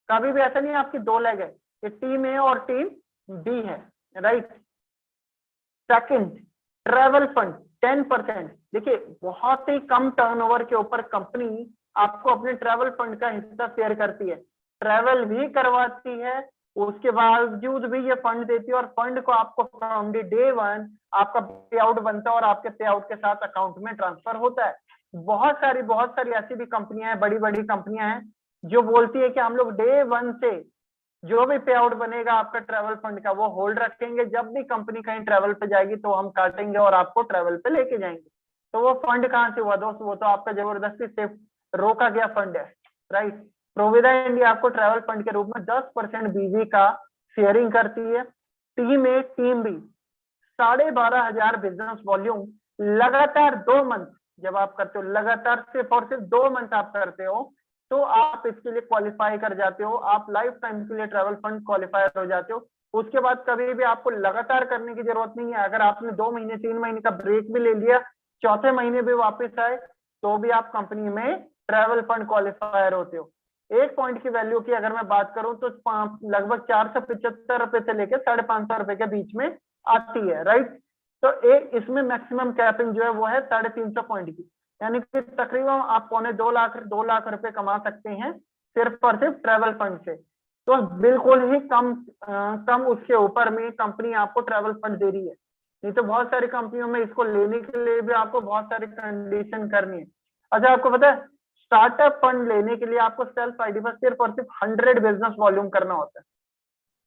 कभी भी ऐसा नहीं है आपकी 2 लेग है, ये टीम ए और टीम बी है, राइट। Second, travel fund 10%। देखिए बहुत ही कम टर्नओवर के ऊपर कंपनी आपको अपने ट्रैवल फंड का हिस्सा शेयर करती है, ट्रैवल भी करवाती है, उसके बावजूद भी ये फंड देती है, और फंड को आपको फ्रॉम डे 1 आपका पे आउट बनता है और आपके पे आउट के साथ अकाउंट में ट्रांसफर होता है। बहुत सारी ऐसी भी कंपनियां हैं, बड़ी बड़ी कंपनियां हैं जो बोलती है कि हम लोग डे 1 से जो भी पे आउट बनेगा आपका ट्रैवल फंड का वो होल्ड रखेंगे, जब भी कंपनी कहीं ट्रैवल पे जाएगी तो हम काटेंगे और आपको ट्रैवल पे लेके जाएंगे। तो वो फंड कहाँ से हुआ दोस्त, वो तो आपका जबरदस्ती से रोका गया फंड है, राइट। प्रोविडा इंडिया आपको ट्रैवल फंड के रूप में 10% बीवी का शेयरिंग करती है। टीम ए टीम बी 12,500 बिजनेस वॉल्यूम लगातार 2 मंथ जब आप करते हो, लगातार सिर्फ और सिर्फ 2 मंथ आप करते हो, तो आप इसके लिए क्वालिफाई कर जाते हो, आप लाइफ टाइम के लिए ट्रैवल फंड क्वालिफायर हो जाते हो। उसके बाद कभी भी आपको लगातार करने की जरूरत नहीं है। अगर आपने 2 महीने 3 महीने का ब्रेक भी ले लिया, चौथे महीने भी वापस आए, तो भी आप कंपनी में ट्रैवल फंड क्वालिफायर होते हो। एक पॉइंट की वैल्यू की अगर मैं बात करूं तो लगभग 475 रुपए से लेकर 550 रुपए के बीच में आती है, राइट। तो एक इसमें मैक्सिमम कैपिंग जो है वो है 350 पॉइंट की, यानी कि तकरीबन आप 2.25 लाख रुपए कमा सकते हैं सिर्फ और सिर्फ ट्रैवल फंड से। तो बिल्कुल ही कम उसके ऊपर में कंपनी आपको ट्रैवल फंड दे रही है। नहीं तो बहुत सारी कंपनियों में इसको लेने के लिए भी आपको बहुत सारी कंडीशन करनी है। अच्छा, आपको पता है स्टार्टअप फंड लेने के लिए आपको सेल्फ आईडी पर सिर्फ और सिर्फ 100 बिजनेस वॉल्यूम करना होता है।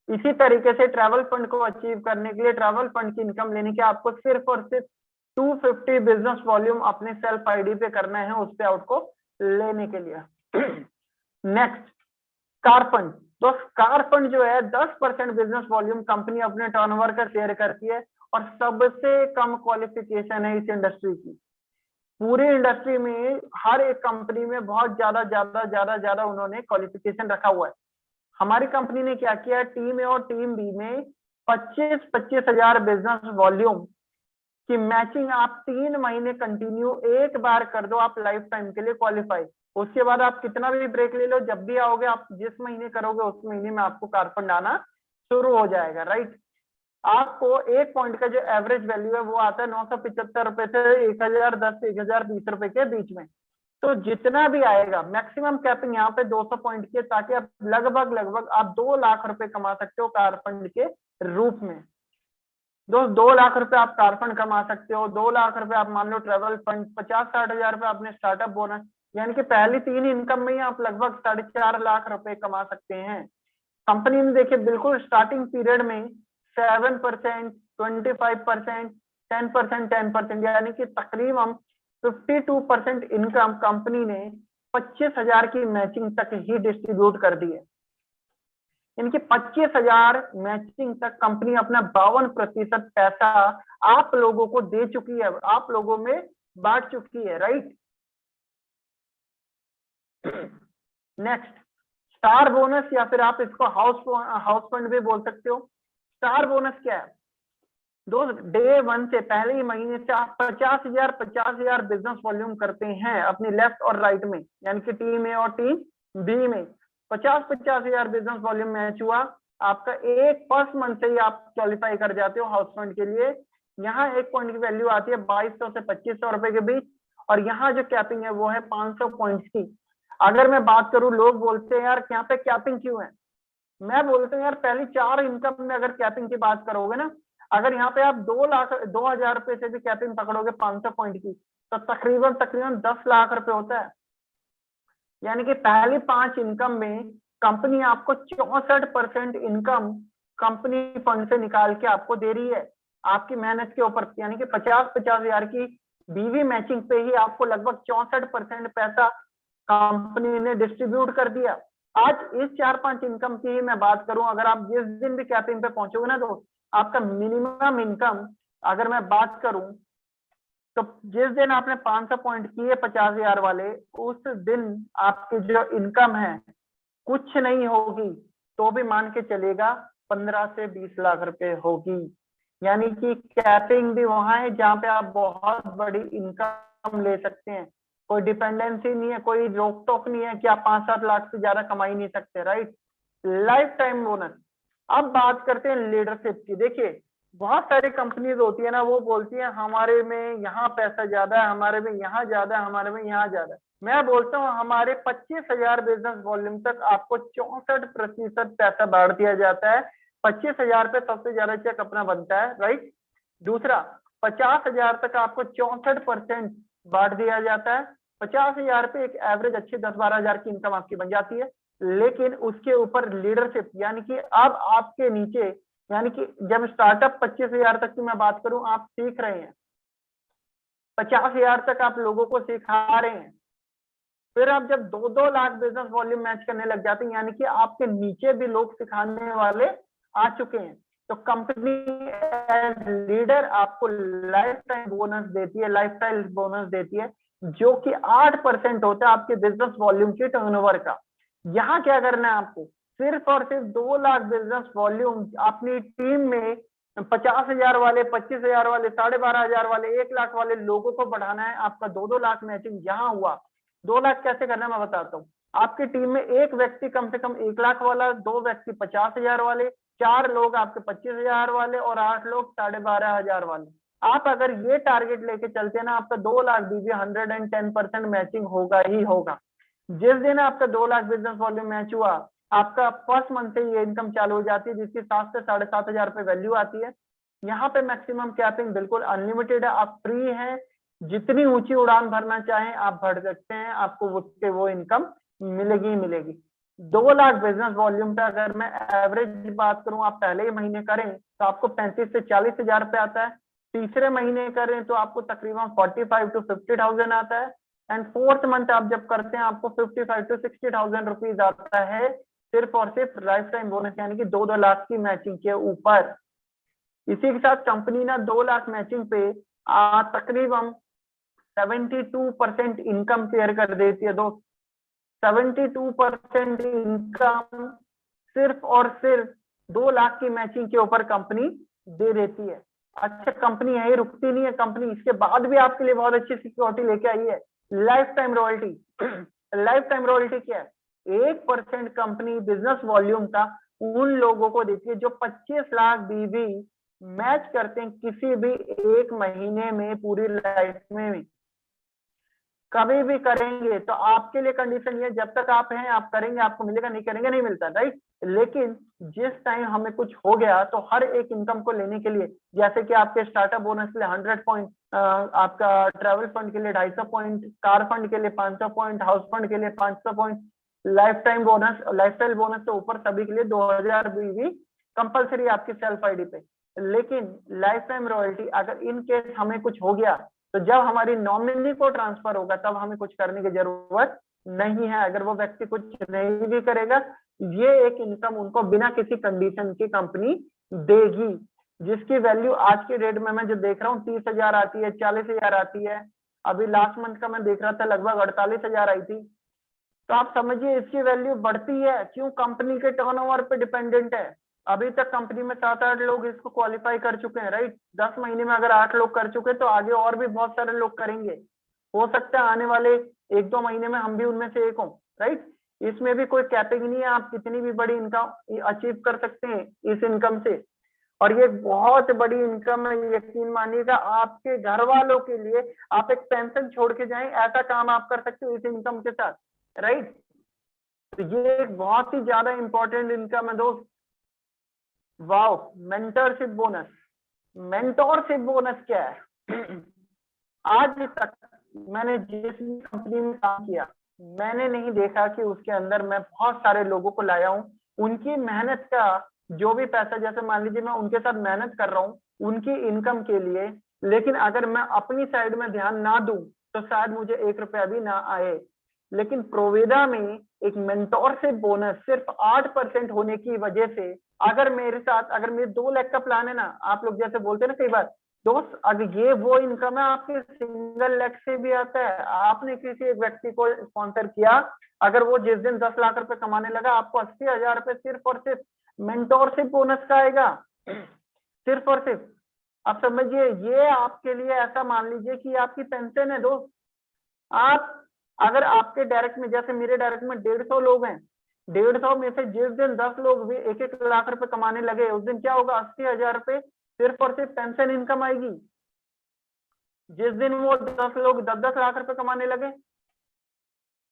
इसी तरीके से ट्रैवल फंड को अचीव करने के लिए, ट्रैवल फंड की इनकम लेने के, आपको सिर्फ और सिर्फ 250 बिजनेस वॉल्यूम अपने सेल्फ आईडी पे करना है उस पे आउट को लेने के लिए। Next, car fund. तो कार फंड जो है 10% बिजनेस वॉल्यूम कंपनी अपने टर्नओवर का शेयर करती है और सबसे कम क्वालिफिकेशन है इस इंडस्ट्री की। पूरी इंडस्ट्री में हर एक कंपनी में बहुत ज्यादा उन्होंने क्वालिफिकेशन रखा हुआ है। हमारी कंपनी ने क्या किया, टीम ए और टीम बी में 25-25 हजार बिजनेस वॉल्यूम की मैचिंग आप 3 महीने कंटिन्यू एक बार कर दो, आप लाइफ टाइम के लिए क्वालिफाई। उसके बाद आप कितना भी ब्रेक ले लो, जब भी आओगे आप जिस महीने करोगे उस महीने में आपको कार फंड आना शुरू हो जाएगा, राइट। आपको एक पॉइंट का जो एवरेज वैल्यू है वो आता है 975 रुपए से 1010 से 1020 रुपए के बीच में। तो जितना भी आएगा, मैक्सिमम कैपिंग यहाँ पे 200 पॉइंट की है, ताकि आप लगभग आप 2 लाख रुपए कमा सकते हो कार फंड के रूप में। 2 लाख रुपए आप कार फंड कमा सकते हो। 2 लाख रुपए आप मान लो ट्रैवल फंड, 50-60 हजार रुपए आपने स्टार्टअप बोनस, यानी कि पहली 3 इनकम में ही आप लगभग 4.5 लाख रुपए कमा सकते हैं। कंपनी ने देखिए बिल्कुल स्टार्टिंग पीरियड में 7%, 25%, 10%, यानी कि तकरीबन 52% इनकम कंपनी ने 25,000 की मैचिंग तक ही डिस्ट्रीब्यूट कर दी है। इनकी 25,000 मैचिंग तक कंपनी अपना 52% पैसा आप लोगों को दे चुकी है, आप लोगों में बांट चुकी है, राइट। नेक्स्ट, स्टार बोनस, या फिर आप इसको हाउस फंड भी बोल सकते हो। स्टार बोनस क्या है, डे 1 से पहले ही महीने से आप 50,000 बिजनेस वॉल्यूम करते हैं अपनी लेफ्ट और राइट में, यानी कि टीम ए और टीम बी में 50,000 बिजनेस वॉल्यूम मैच हुआ आपका, एक फर्स्ट मंथ से ही आप क्वालिफाई कर जाते हो हाउस फंड के लिए। यहाँ एक पॉइंट की वैल्यू आती है 2200 से 2500 रुपए के बीच, और यहाँ जो कैपिंग है वो है 500 पॉइंट्स की। अगर मैं बात करूं, लोग बोलते हैं यार यहाँ पे कैपिंग क्यों है, मैं बोलता हूँ यार पहली 4 इनकम में अगर कैपिंग की बात करोगे ना, अगर यहाँ पे आप 2,000 रुपए से भी कैपिंग पकड़ोगे 500 पॉइंट की, तो तकरीबन 10 लाख रुपए होता है। यानी कि पहली 5 इनकम में कंपनी आपको 64% इनकम कंपनी फंड से निकाल के आपको दे रही है आपकी मेहनत के ऊपर, यानी कि 50-50 हजार की बीवी मैचिंग पे ही आपको लगभग 64% पैसा कंपनी ने डिस्ट्रीब्यूट कर दिया। आज इस 4-5 इनकम की ही मैं बात करूं, अगर आप जिस दिन भी कैपिंग पे पहुंचोगे ना, तो आपका मिनिमम इनकम अगर मैं बात करूं, तो जिस दिन आपने 500 पॉइंट किए 50,000 वाले, उस दिन आपकी जो इनकम है कुछ नहीं होगी तो भी मान के चलेगा 15 से 20 लाख रुपए होगी। यानी कि कैपिंग भी वहां है जहां पे आप बहुत बड़ी इनकम ले सकते हैं, कोई डिपेंडेंसी नहीं है, कोई रोक टोक नहीं है कि आप 5-7 लाख से ज्यादा कमा ही नहीं सकते, राइट। Life time bonus. अब बात करते हैं लीडरशिप की। देखिए बहुत सारी कंपनीज होती है ना, वो बोलती है हमारे में यहाँ पैसा ज्यादा है, हमारे में यहाँ ज्यादा है, हमारे में यहाँ ज्यादा है। मैं बोलता हूँ हमारे 25,000 बिजनेस वॉल्यूम तक आपको 64% पैसा बांट दिया जाता है। 25,000 पे सबसे ज्यादा चेक अपना बनता है, राइट। दूसरा, 50,000 तक आपको 64% बांट दिया जाता है। 50,000 पे एक एवरेज अच्छी 10-12 हजार की इनकम आपकी बन जाती है। लेकिन उसके ऊपर लीडरशिप, यानी कि अब आपके नीचे, यानी कि जब स्टार्टअप 25,000 तक की मैं बात करूं, आप सीख रहे हैं, 50,000 तक आप लोगों को सिखा रहे हैं, फिर आप जब 2-2 लाख बिजनेस वॉल्यूम मैच करने लग जाते हैं, यानी कि आपके नीचे भी लोग सिखाने वाले आ चुके हैं। तो कंपनी एज लीडर आपको लाइफ टाइम बोनस देती है, लाइफ टाइम बोनस देती है, जो कि 8% होता है आपके बिजनेस वॉल्यूम के टर्नओवर का। यहाँ क्या करना है आपको, सिर्फ और सिर्फ 2 लाख बिजनेस वॉल्यूम अपनी टीम में 50,000 वाले, 25,000 वाले, 12,500 वाले, 1 लाख वाले लोगों को बढ़ाना है। आपका 2-2 लाख मैचिंग यहाँ हुआ। 2 लाख कैसे करना है मैं बताता हूँ। आपकी टीम में एक व्यक्ति कम से कम 1 लाख वाला, 2 व्यक्ति 50,000 वाले, 4 लोग आपके 25,000 वाले और 8 लोग 12,500 वाले। आप अगर ये टारगेट लेके चलते हैं ना, आपका 2 लाख बीवी 110% मैचिंग होगा ही होगा। जिस दिन आपका 2 लाख बिजनेस वॉल्यूम मैच हुआ, आपका फर्स्ट मंथ से ये इनकम चालू हो जाती है, जिसकी 7 से 7,500 रुपए वैल्यू आती है। यहाँ पे मैक्सिमम कैपिंग बिल्कुल अनलिमिटेड है, आप फ्री हैं, जितनी ऊंची उड़ान भरना चाहें आप भर सकते हैं, आपको वो इनकम मिलेगी ही मिलेगी। 2 लाख बिजनेस वॉल्यूम पे अगर मैं एवरेज बात करूं, आप पहले ही महीने करें तो आपको 35 से 40,000 रुपए आता है। तीसरे महीने करें तो आपको तकरीबन 45 to 50,000 आता है। एंड फोर्थ मंथ आप जब करते हैं आपको 55 to 60,000 रुपीज आता है, सिर्फ और सिर्फ लाइफ टाइम बोनस, यानी कि 2-2 लाख की मैचिंग के ऊपर। इसी के साथ कंपनी ना 2 लाख मैचिंग पे तकरीबन 72% इनकम शेयर कर देती है दोस्त। 72% इनकम सिर्फ और सिर्फ 2 लाख की मैचिंग के ऊपर कंपनी दे देती है। अच्छा, कंपनी यही रुकती नहीं है, कंपनी इसके बाद भी आपके लिए बहुत अच्छी सिक्योरिटी लेके आई है, life time royalty. Life time royalty क्या है? 1% कंपनी बिजनेस वॉल्यूम का उन लोगों को देती है जो 25 लाख बीवी मैच करते हैं किसी भी एक महीने में, पूरी लाइफ में कभी भी करेंगे। तो आपके लिए कंडीशन ये, जब तक आप हैं आप करेंगे, आपको मिलेगा, नहीं करेंगे नहीं मिलता, राइट। लेकिन जिस टाइम हमें कुछ हो गया तो हर एक इनकम को लेने के लिए, जैसे कि आपके स्टार्टअप बोनस के लिए 100 पॉइंट, आपका ट्रैवल फंड के लिए 250 पॉइंट, कार फंड के लिए 500 पॉइंट, हाउस फंड के लिए 500 point, life time bonus, lifestyle bonus से ऊपर सभी के लिए 2000 बीवी कंपलसरी आपकी सेल्फ आईडी पे। लेकिन लाइफ टाइम रॉयल्टी अगर इन केस हमें कुछ हो गया तो जब हमारी नॉमिनी को ट्रांसफर होगा तब हमें कुछ करने की जरूरत नहीं है। अगर वो व्यक्ति कुछ नहीं भी करेगा, ये एक इनकम उनको बिना किसी कंडीशन की कंपनी देगी, जिसकी वैल्यू आज के डेट में मैं जो देख रहा हूँ 30,000 आती है, 40,000 आती है। अभी लास्ट मंथ का मैं देख रहा था लगभग 48,000 आई थी। तो आप समझिए इसकी वैल्यू बढ़ती है, क्यों? कंपनी के टर्नओवर पे डिपेंडेंट है। अभी तक कंपनी में 7-8 लोग इसको क्वालिफाई कर चुके हैं, राइट। 10 महीने में अगर 8 लोग कर चुके तो आगे और भी बहुत सारे लोग करेंगे। हो सकता है आने वाले 1-2 महीने में हम भी उनमें से एक हों, राइट। इसमें भी कोई कैपिंग नहीं है, आप कितनी भी बड़ी इनकम अचीव कर सकते हैं इस इनकम से। और ये बहुत बड़ी इनकम है, यकीन मानिएगा। आपके घर वालों के लिए आप एक पेंशन छोड़ के जाएं, ऐसा काम आप कर सकते हो इस इनकम के साथ, राइट। तो ये एक बहुत ही ज्यादा इंपॉर्टेंट इनकम है दोस्त। Wow, mentorship bonus. Mentorship bonus क्या है? आज तक मैंने जिस भी कंपनी में काम किया, मैंने नहीं देखा कि उसके अंदर मैं बहुत सारे लोगों को लाया हूँ, उनकी मेहनत का जो भी पैसा, जैसे मान लीजिए मैं उनके साथ मेहनत कर रहा हूँ उनकी इनकम के लिए, लेकिन अगर मैं अपनी साइड में ध्यान ना दूं तो शायद मुझे 1 रुपया भी ना आए। लेकिन प्रोवेदा में एक मेंटोरशिप बोनस सिर्फ 8% होने की वजह से, अगर मेरे 2 लाख का प्लान है ना, आप लोग जैसे बोलते हैं ना कई बार दोस्त, अगर ये वो इनकम है आपके सिंगल लाख से भी आता है। आपने किसी एक व्यक्ति को स्पॉन्सर किया, अगर वो जिस दिन 10 लाख रुपए कमाने लगा, आपको 80,000 रुपए सिर्फ और सिर्फ मेंटोरशिप बोनस का आएगा, सिर्फ और सिर्फ। आप समझिए, ये आपके लिए ऐसा मान लीजिए कि आपकी पेंशन है दोस्त। आप अगर आपके डायरेक्ट में, जैसे मेरे डायरेक्ट में 150 लोग हैं, 150 में से जिस दिन 10 लोग भी 1-1 लाख रुपए कमाने लगे, उस दिन क्या होगा? 80,000 रुपए सिर्फ और सिर्फ पेंशन इनकम आएगी। जिस दिन वो 10 लोग 10-10 लाख रुपए कमाने लगे,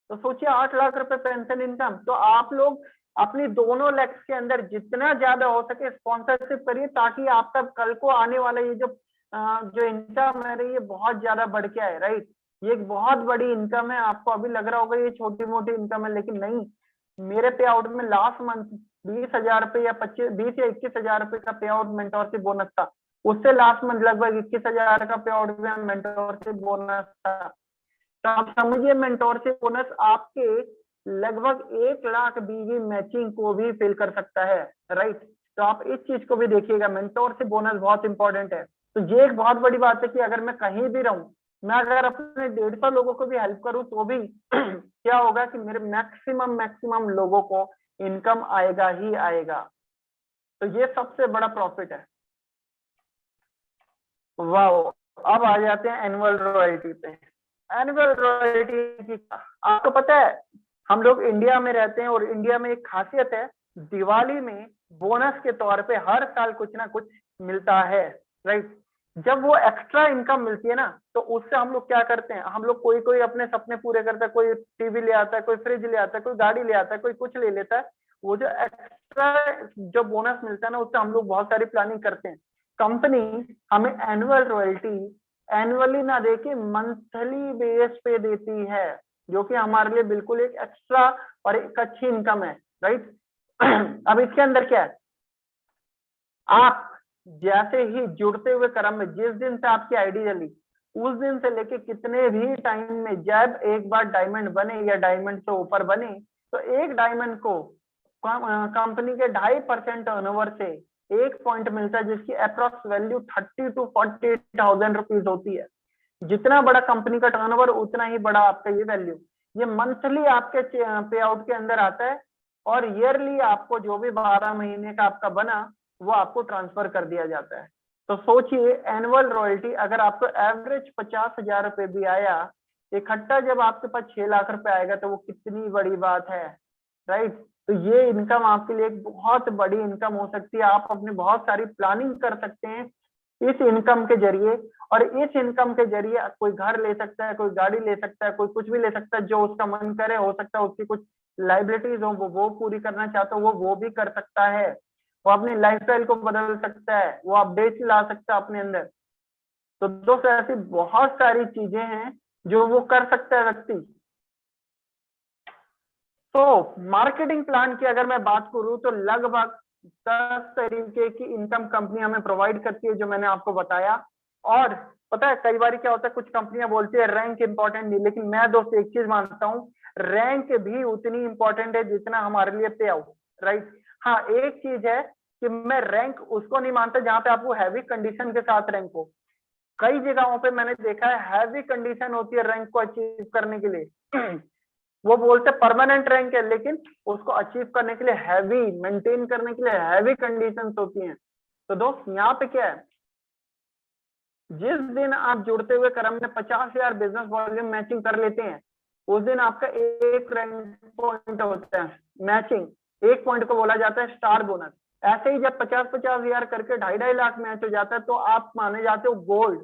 तो सोचिए 8 लाख रुपए पेंशन इनकम। तो आप लोग अपनी दोनों लेग्स के अंदर जितना ज्यादा हो सके स्पॉन्सरशिप करिए, ताकि आपका कल को आने वाला ये जो इनकम है ये बहुत ज्यादा बढ़ के आए, राइट। ये एक बहुत बड़ी इनकम है। आपको अभी लग रहा होगा ये छोटी मोटी इनकम है, लेकिन नहीं। मेरे पे आउट में लास्ट मंथ 20,000 रुपए या 20 या 21,000 रुपए का पे आउट मेंटोरशिप बोनस था। उससे लास्ट मंथ लगभग 21,000 का पे आउट में मेंटोरशिप बोनस था। तो आप समझिए मेंटोरशिप बोनस आपके लगभग 1 लाख बीवी मैचिंग को भी फिल कर सकता है, राइट। तो आप इस चीज को भी देखिएगा, मेंटोरशिप बोनस बहुत इंपॉर्टेंट है। तो ये एक बहुत बड़ी बात है कि अगर मैं कहीं भी रहूं, मैं अगर अपने 150 लोगों को भी हेल्प करूं तो भी क्या होगा कि मेरे मैक्सिमम लोगों को इनकम आएगा ही आएगा। तो ये सबसे बड़ा प्रॉफिट है। वाह, अब आ जाते हैं एनुअल रॉयल्टी पे। एनुअल रॉयल्टी आपको पता है, हम लोग इंडिया में रहते हैं और इंडिया में एक खासियत है, दिवाली में बोनस के तौर पे हर साल कुछ ना कुछ मिलता है, राइट। जब वो एक्स्ट्रा इनकम मिलती है ना, तो उससे हम लोग क्या करते हैं, हम लोग कोई अपने सपने पूरे करता है, कोई टीवी ले आता है, कोई फ्रिज ले आता है, कोई गाड़ी ले आता है, कोई कुछ ले लेता है। वो जो एक्स्ट्रा जो बोनस मिलता है ना, उससे हम लोग बहुत सारी प्लानिंग करते हैं। कंपनी हमें एनुअल रॉयल्टी एनुअली ना देके मंथली बेस पे देती है, जो कि हमारे लिए बिल्कुल एक एक्स्ट्रा और एक अच्छी इनकम है, राइट। अब इसके अंदर क्या है, आप जैसे ही जुड़ते हुए क्रम में जिस दिन से आपकी आईडी चली, उस दिन से लेके कितने भी टाइम में जब एक बार डायमंड बने या डायमंड से ऊपर बने, तो एक डायमंड को कंपनी के 2.5% टर्नओवर से 1 पॉइंट मिलता है, जिसकी अप्रॉक्स वैल्यू 30 to 40,000 रुपीज होती है। जितना बड़ा कंपनी का टर्नओवर उतना ही बड़ा आपका ये वैल्यू। ये मंथली आपके पे आउट के अंदर आता है, और ईयरली आपको जो भी 12 महीने का आपका बना वो आपको ट्रांसफर कर दिया जाता है। तो सोचिए, एनुअल रॉयल्टी अगर आपको एवरेज 50,000 रुपए भी आया, इकट्ठा जब आपके पास 6 लाख रुपए आएगा तो वो कितनी बड़ी बात है, राइट। तो ये इनकम आपके लिए एक बहुत बड़ी इनकम हो सकती है। आप अपनी बहुत सारी प्लानिंग कर सकते हैं इस इनकम के जरिए, और इस इनकम के जरिए कोई घर ले सकता है, कोई गाड़ी ले सकता है, कोई कुछ भी ले सकता है जो उसका मन करे। हो सकता है उसकी कुछ लाइबिलिटीज हो, वो पूरी करना चाहता हो वो भी कर सकता है। वो अपनी लाइफस्टाइल को बदल सकता है, वो अपडेट ला सकता है अपने अंदर। तो दोस्तों ऐसी बहुत सारी चीजें हैं जो वो कर सकता है व्यक्ति। तो मार्केटिंग प्लान की अगर मैं बात करूं तो लगभग 10 तरीके की इनकम कंपनी हमें प्रोवाइड करती है, जो मैंने आपको बताया। और पता है कई बार क्या होता है, कुछ कंपनियां बोलती है रैंक इंपॉर्टेंट नहीं, लेकिन मैं दोस्त एक चीज मानता हूँ, रैंक भी उतनी इंपॉर्टेंट है जितना हमारे लिए पे आउट, राइट। हाँ, एक चीज है कि मैं रैंक उसको नहीं मानता जहां पे आपको हैवी कंडीशन के साथ रैंक हो। कई जगहों पे मैंने देखा है हैवी कंडीशन होती है रैंक को अचीव करने के लिए। वो बोलते परमानेंट रैंक है, लेकिन उसको अचीव करने के लिए हैवी, मेंटेन करने के लिए हैवी कंडीशंस होती हैं। तो दोस्त यहाँ पे क्या है, जिस दिन आप जुड़ते हुए क्रम में 50,000 बिजनेस वॉल्यूम मैचिंग कर लेते हैं, उस दिन आपका एक रैंक पॉइंट होता है मैचिंग। 1 पॉइंट को बोला जाता है स्टार बोनस। ऐसे ही जब 50,000 करके 2.5 लाख मैच हो जाता है तो आप माने जाते हो गोल्ड।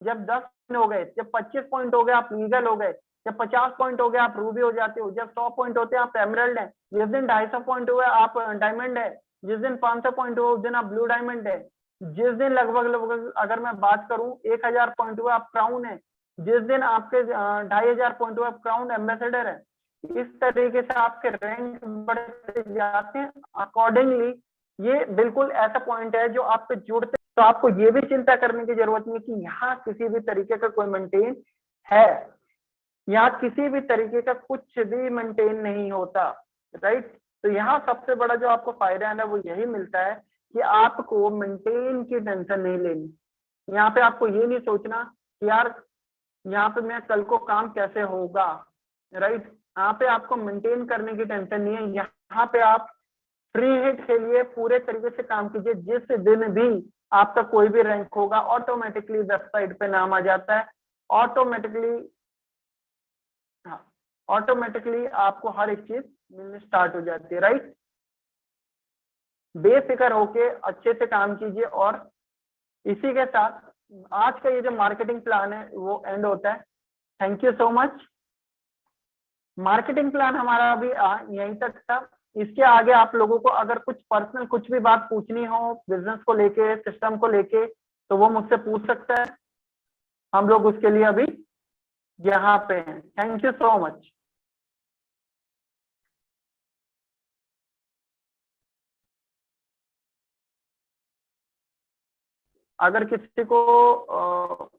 जब 10 हो गए, जब 25 पॉइंट हो गए आप लीगल हो गए, जब 50 पॉइंट हो गए आप रूबी हो जाते हो, जब 100 पॉइंट होते हैं आप एमरल्ड है, जिस दिन 250 पॉइंट हुए आप डायमंड है, जिस दिन 500 पॉइंट हुए उस दिन आप ब्लू डायमंड है, जिस दिन लगभग अगर मैं बात करूं 1000 पॉइंट हुए आप क्राउन है, जिस दिन आपके 2500 पॉइंट हुए आप क्राउन एम्बेसडर है। इस तरीके से आपके रैंक बढ़ते जाते हैं अकॉर्डिंगली। ये बिल्कुल ऐसा पॉइंट है जो आप पे जुड़ते, तो आपको ये भी चिंता करने की जरूरत नहीं कि यहाँ किसी भी तरीके का कोई मेंटेन है, यहाँ किसी भी तरीके का कुछ भी मेंटेन नहीं होता, राइट। तो यहाँ सबसे बड़ा जो आपको फायदा है ना वो यही मिलता है कि आपको मेंटेन की टेंशन नहीं लेनी। यहाँ पे आपको ये नहीं सोचना कि यार यहाँ पे मैं कल को काम कैसे होगा, राइट। यहाँ पे आपको मेंटेन करने की टेंशन नहीं है। यहाँ पे आप फ्री हिट के लिए पूरे तरीके से काम कीजिए। जिस दिन भी आपका कोई भी रैंक होगा ऑटोमेटिकली वेबसाइट पे नाम आ जाता है, ऑटोमेटिकली आपको हर एक चीज मिलनी स्टार्ट हो जाती है, राइट। बेफिक्र होके अच्छे से काम कीजिए। और इसी के साथ आज का ये जो मार्केटिंग प्लान है वो एंड होता है। Thank you so much. Marketing plan हमारा अभी यहीं तक था। इसके आगे आप लोगों को अगर कुछ पर्सनल कुछ भी बात पूछनी हो बिजनेस को लेके, सिस्टम को लेके, तो वो मुझसे पूछ सकता है। हम लोग उसके लिए अभी यहाँ पे हैं। Thank you so much. अगर किसी को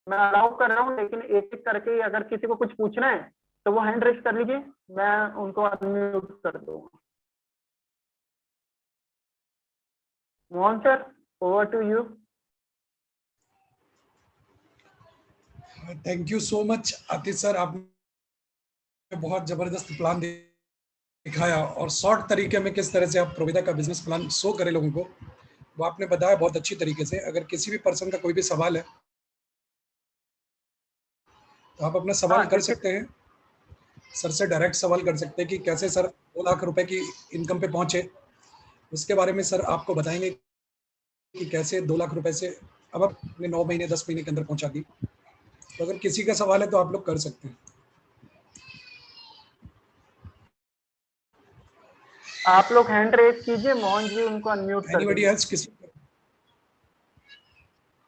मैं अलाउ कर रहा हूँ, लेकिन एक एक करके अगर किसी को कुछ पूछना है तो वो हैंड रेस कर लीजिए, मैं उनको अनम्यूट कर दूंगा। Mohan sir, over to you. Thank you so much Atish sir, आपने बहुत जबरदस्त प्लान दिखाया और शॉर्ट तरीके में किस तरह से आप प्रोविदा का बिजनेस प्लान शो करें लोगों को, वो आपने बताया बहुत अच्छी तरीके से। अगर किसी भी पर्सन का कोई भी सवाल है तो आप अपना सवाल कर सकते हैं, सर से डायरेक्ट सवाल कर सकते हैं कि कैसे सर 2 लाख रुपए की इनकम पे पहुंचे। उसके बारे में सर आपको बताएंगे कि कैसे 2 लाख रुपए से अब आपने 9 महीने 10 महीने के अंदर पहुंचा दी। तो अगर किसी का सवाल है तो आप लोग कर सकते हैं। आप लोग हैंड रेस कीजिए, मोहन जी उनको अनम्यूट कर एनीबॉडी दीजिए। एल्स,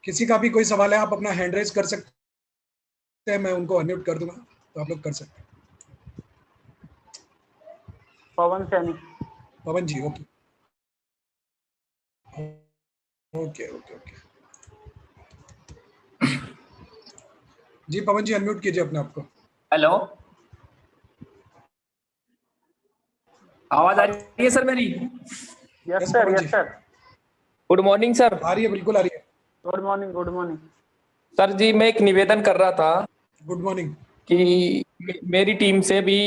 किसी का भी कोई सवाल है आप अपना हैंड रेस कर सकते हैं, मैं उनको अनम्यूट कर दूंगा, तो आप लोग कर सकते हैं। पवन सैनी। पवन जी, ओके ओके ओके ओके जी पवन जी अनम्यूट कीजिए अपने आप को। हेलो, आवाज आ रही है सर मेरी? Yes Yes, sir, Pawan yes जी। सर। Good morning sir. आ रही है, बिल्कुल आ रही है। Good morning, good morning. Sir जी, मैं एक निवेदन कर रहा था गुड मॉर्निंग। कि मेरी टीम से भी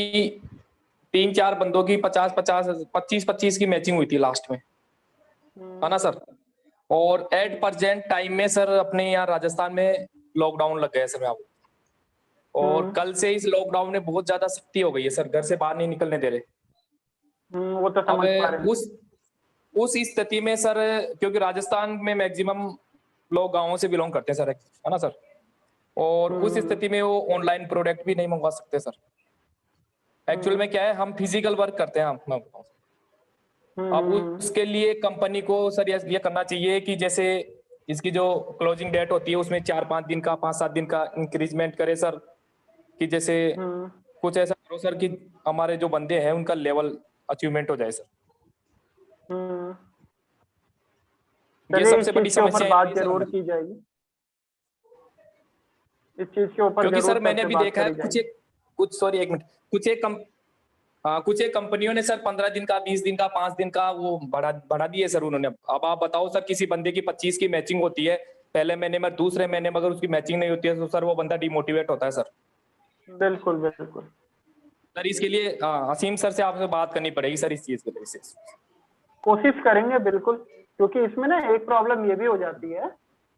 3-4 बंदों की 50-50 25-25 की मैचिंग हुई थी लास्ट में, है ना सर? और एट प्रेजेंट टाइम में सर अपने यहाँ राजस्थान में लॉकडाउन लग गया है सर यहाँ पे। और कल से इस लॉकडाउन में बहुत ज्यादा सख्ती हो गई है सर, घर से बाहर नहीं निकलने दे रहे। वो तो समझ पा रहे अब हैं। उस स्थिति में सर, क्योंकि राजस्थान में मैक्सिमम लोग गांवों से बिलोंग करते हैं सर, है ना सर? और उस स्थिति में वो ऑनलाइन प्रोडक्ट भी नहीं मंगवा सकते सर। एक्चुअल में क्या है, हम फिजिकल वर्क करते हैं, मैं बताऊं। अब उसके लिए कंपनी को सर ये करना चाहिए कि जैसे इसकी जो क्लोजिंग डेट होती है उसमें 4-5 दिन का 5-7 दिन का इंक्रीजमेंट करे सर, कि जैसे कुछ ऐसा करो सर कि हमारे जो बंदे हैं उनका लेवल अचीवमेंट हो जाए सर। ये चलिए, इस सबसे बड़ी चीज के ऊपर समस्या बात है सर जरूर हमारी। की जाएगी। इस चीज के ऊपर क्योंकि जरूर सर मैंने सबसे भी बात देखा है करी जाएगी। कुछ एक कंपनियों ने सर 15 दिन का, 20 दिन का, 5 दिन का वो बढ़ा दिए सर उन्होंने। अब आप बताओ सर, किसी बंदे की 25 की मैचिंग होती है पहले महीने में, दूसरे महीने में अगर उसकी मैचिंग नहीं होती है तो सर वो बंदा डिमोटिवेट होता है सर। बिल्कुल बिल्कुल सर इसके लिए असीम सर से आपसे बात करनी पड़ेगी सर इस चीज के लिए। कोशिश करेंगे बिल्कुल, क्योंकि इसमें ना एक प्रॉब्लम ये भी हो जाती है,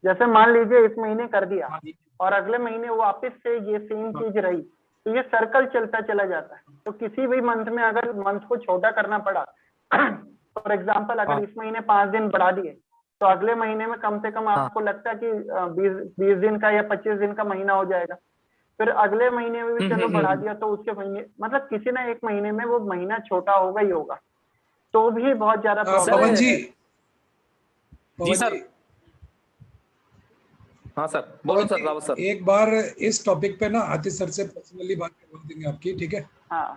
जैसे मान लीजिए इस महीने कर दिया और अगले महीने वापस से ये सेम चीज रही, तो ये सर्कल चलता चला जाता है। तो किसी भी मंथ में अगर मंथ को छोटा करना पड़ा, फॉर एग्जाम्पल अगर इस महीने 5 दिन बढ़ा दिए, तो अगले महीने में कम से कम आपको लगता है कि 20 दिन का या 25 दिन का महीना हो जाएगा। फिर अगले महीने में भी चलो बढ़ा दिया, तो उसके महीने मतलब किसी ना एक महीने में वो महीना छोटा होगा ही होगा, तो भी बहुत ज्यादा प्रॉब्लम। पवन जी, जी सर। हाँ सर, बोलो सर, रावत सर। एक बार इस टॉपिक पे ना आतिश सर से पर्सनली बात करवा देंगे आपकी, ठीक है? हाँ